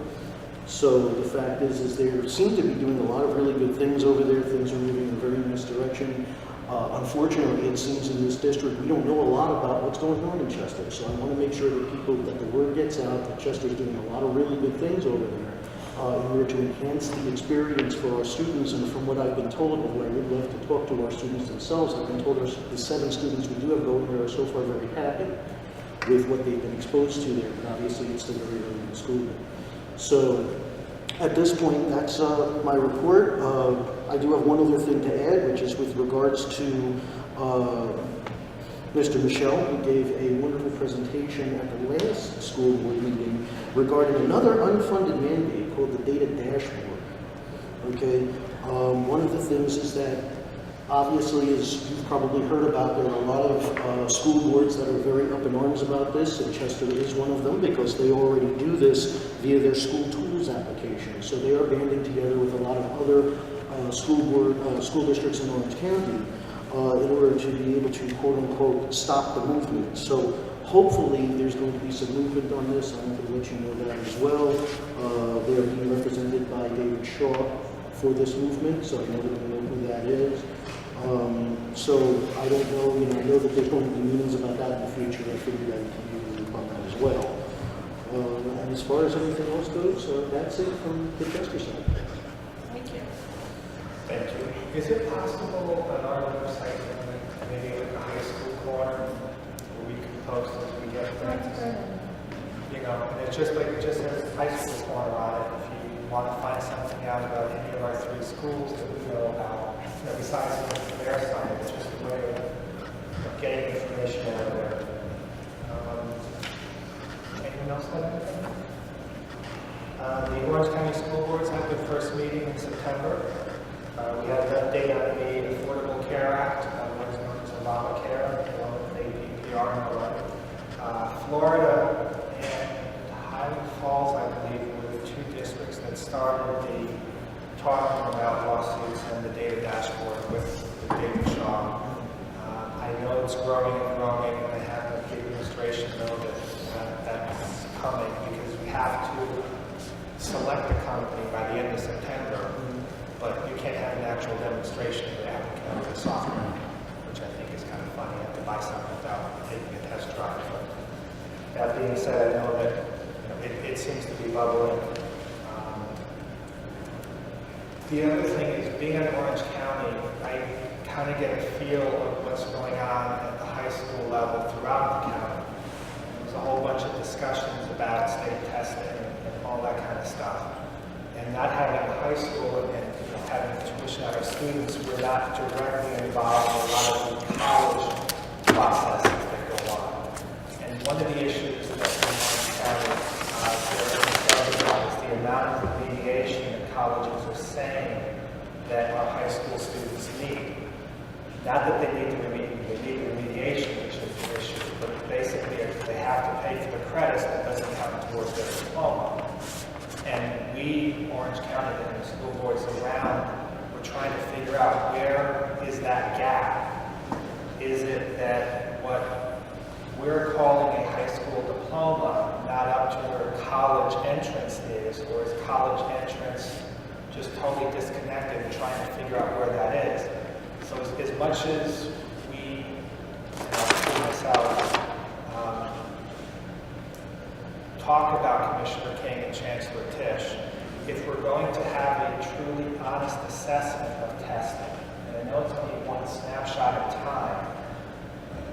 So the fact is they seem to be doing a lot of really good things over there. Things are moving in a very nice direction. Unfortunately, it seems in this district we don't know a lot about what's going on in Chester. So I want to make sure that the word gets out that Chester's doing a lot of really good things over there. In order to enhance the experience for our students, and from what I've been told, and what I would love to talk to our students themselves, I've been told the 7 students we do have going there are so far very happy with what they've been exposed to there, but obviously it's still very early in the school year. So at this point, that's my report. I do have one other thing to add, which is with regards to Mr. Michel, who gave a wonderful presentation at the last school board meeting regarding another unfunded mandate called the Data Dashboard. Okay, one of the things is that obviously, as you've probably heard about, there are a lot of school boards that are very up in arms about this, and Chester is one of them because they already do this via their school tools application. So they are banding together with a lot of other school districts in Orange County in order to be able to quote-unquote stop the movement. So hopefully there's going to be some movement on this. I wanted to let you know that as well. They are being represented by David Shaw for this movement, so I know that we know who that is. So I don't know, I know that there's going to be meetings about that in the future. I figured I would give you about that as well. And as far as anything else goes, that's it from the Chester side. Thank you. Thank you. Is it possible on our website, maybe like a high school corner, where we can post as we get things? And it's just like, it just says high school corner on it. If you want to find something out about any of our 3 schools that we know about, besides their side, it's just a way of getting information out there. Anyone else have anything? The Orange County School Boards had their first meeting in September. We had an update on the Affordable Care Act, what is known as Obamacare, along with APPR and the like. Florida and Highland Falls, I believe, were the 2 districts that started the talking about lawsuits and the data dashboard with David Shaw. I know it's growing and growing, and I have the administration know that that's coming because we have to select a company by the end of September, but you can't have an actual demonstration. You have to come with the software, which I think is kind of funny. You have to buy something without taking a test drive. But that being said, I know that it seems to be bubbling. The other thing is, being in Orange County, I kind of get a feel of what's going on at the high school level throughout the county. There's a whole bunch of discussions about state testing and all that kind of stuff. And not having a high school and having tuition out of students, we're not directly involved in a lot of the college processes that go on. And one of the issues that in Orange County we're concerned about is the amount of remediation that colleges are saying that our high school students need. Not that they need remediation, which is the issue, but basically they have to pay for the credits that doesn't count towards their diploma. And we, Orange County, and the school boards around, we're trying to figure out where is that gap. Is it that what we're calling a high school diploma not up to where college entrance is, or is college entrance just totally disconnected and trying to figure out where that is? So as much as we, and I'll myself, talk about Commissioner King and Chancellor Tisch, if we're going to have a truly honest assessment of testing, and I know it's only one snapshot of time,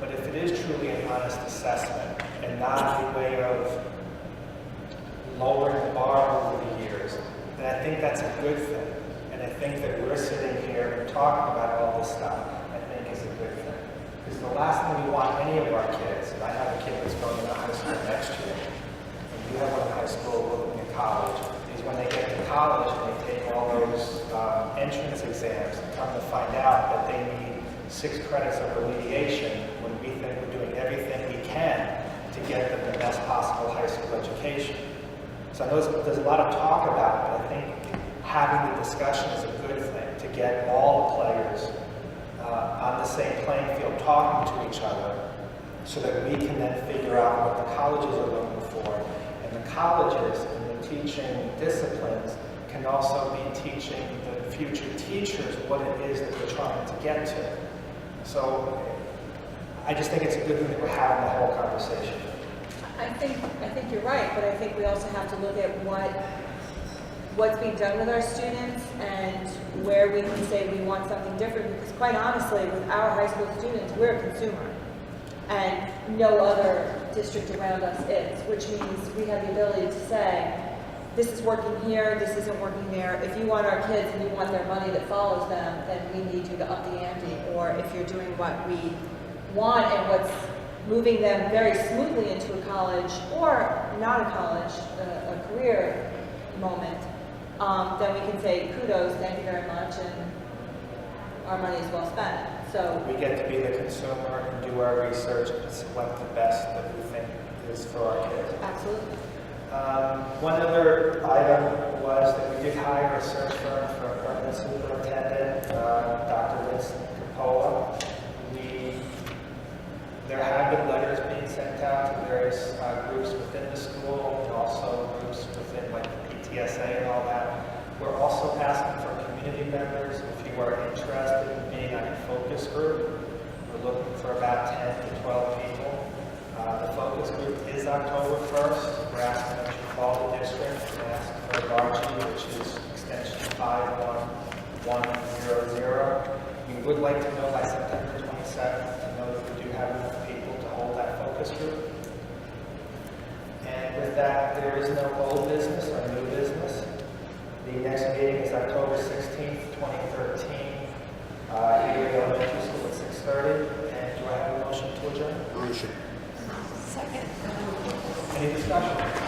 but if it is truly an honest assessment and not a way of lowering the bar over the years, then I think that's a good thing. And I think that we're sitting here and talking about all this stuff, I think is a good thing. Because the last thing we want any of our kids, and I have a kid that's going to high school next year, and you have one in high school looking at college, is when they get to college and they take all those entrance exams and come to find out that they need 6 credits of remediation when we think we're doing everything we can to get them the best possible high school education. So I know there's a lot of talk about it, but I think having the discussion is a good thing to get all the players on the same playing field talking to each other so that we can then figure out what the colleges are looking for. And the colleges and the teaching disciplines can also be teaching the future teachers what it is that we're trying to get to. So I just think it's a good thing that we're having the whole conversation. I think you're right, but I think we also have to look at what's being done with our students and where we can say we want something different, because quite honestly, with our high school students, we're a consumer, and no other district around us is, which means we have the ability to say, this is working here, this isn't working there. If you want our kids and you want their money that follows them, then we need you to up the ante. Or if you're doing what we want and what's moving them very smoothly into a college or not a college, a career moment, then we can say kudos, thank you very much, and our money is well spent. So we get to be the consumer and do our research and select the best that we think is for our kids. Absolutely. One other item was that we did hire a search firm for a permanent superintendent. committee members, if you are interested in being on a focus group, we're looking for about 10 to 12 people. The focus group is October 1st. We're asking that you call the district and ask for Archie, which is extension 51100. We would like to know by September 27th to know that we do have enough people to hold that focus group. And with that, there is no old business or new business. The next meeting is October 16th, 2013, here at the elementary school at 6:30. And do I have a motion to adjourn? Motion. Second. Any discussion?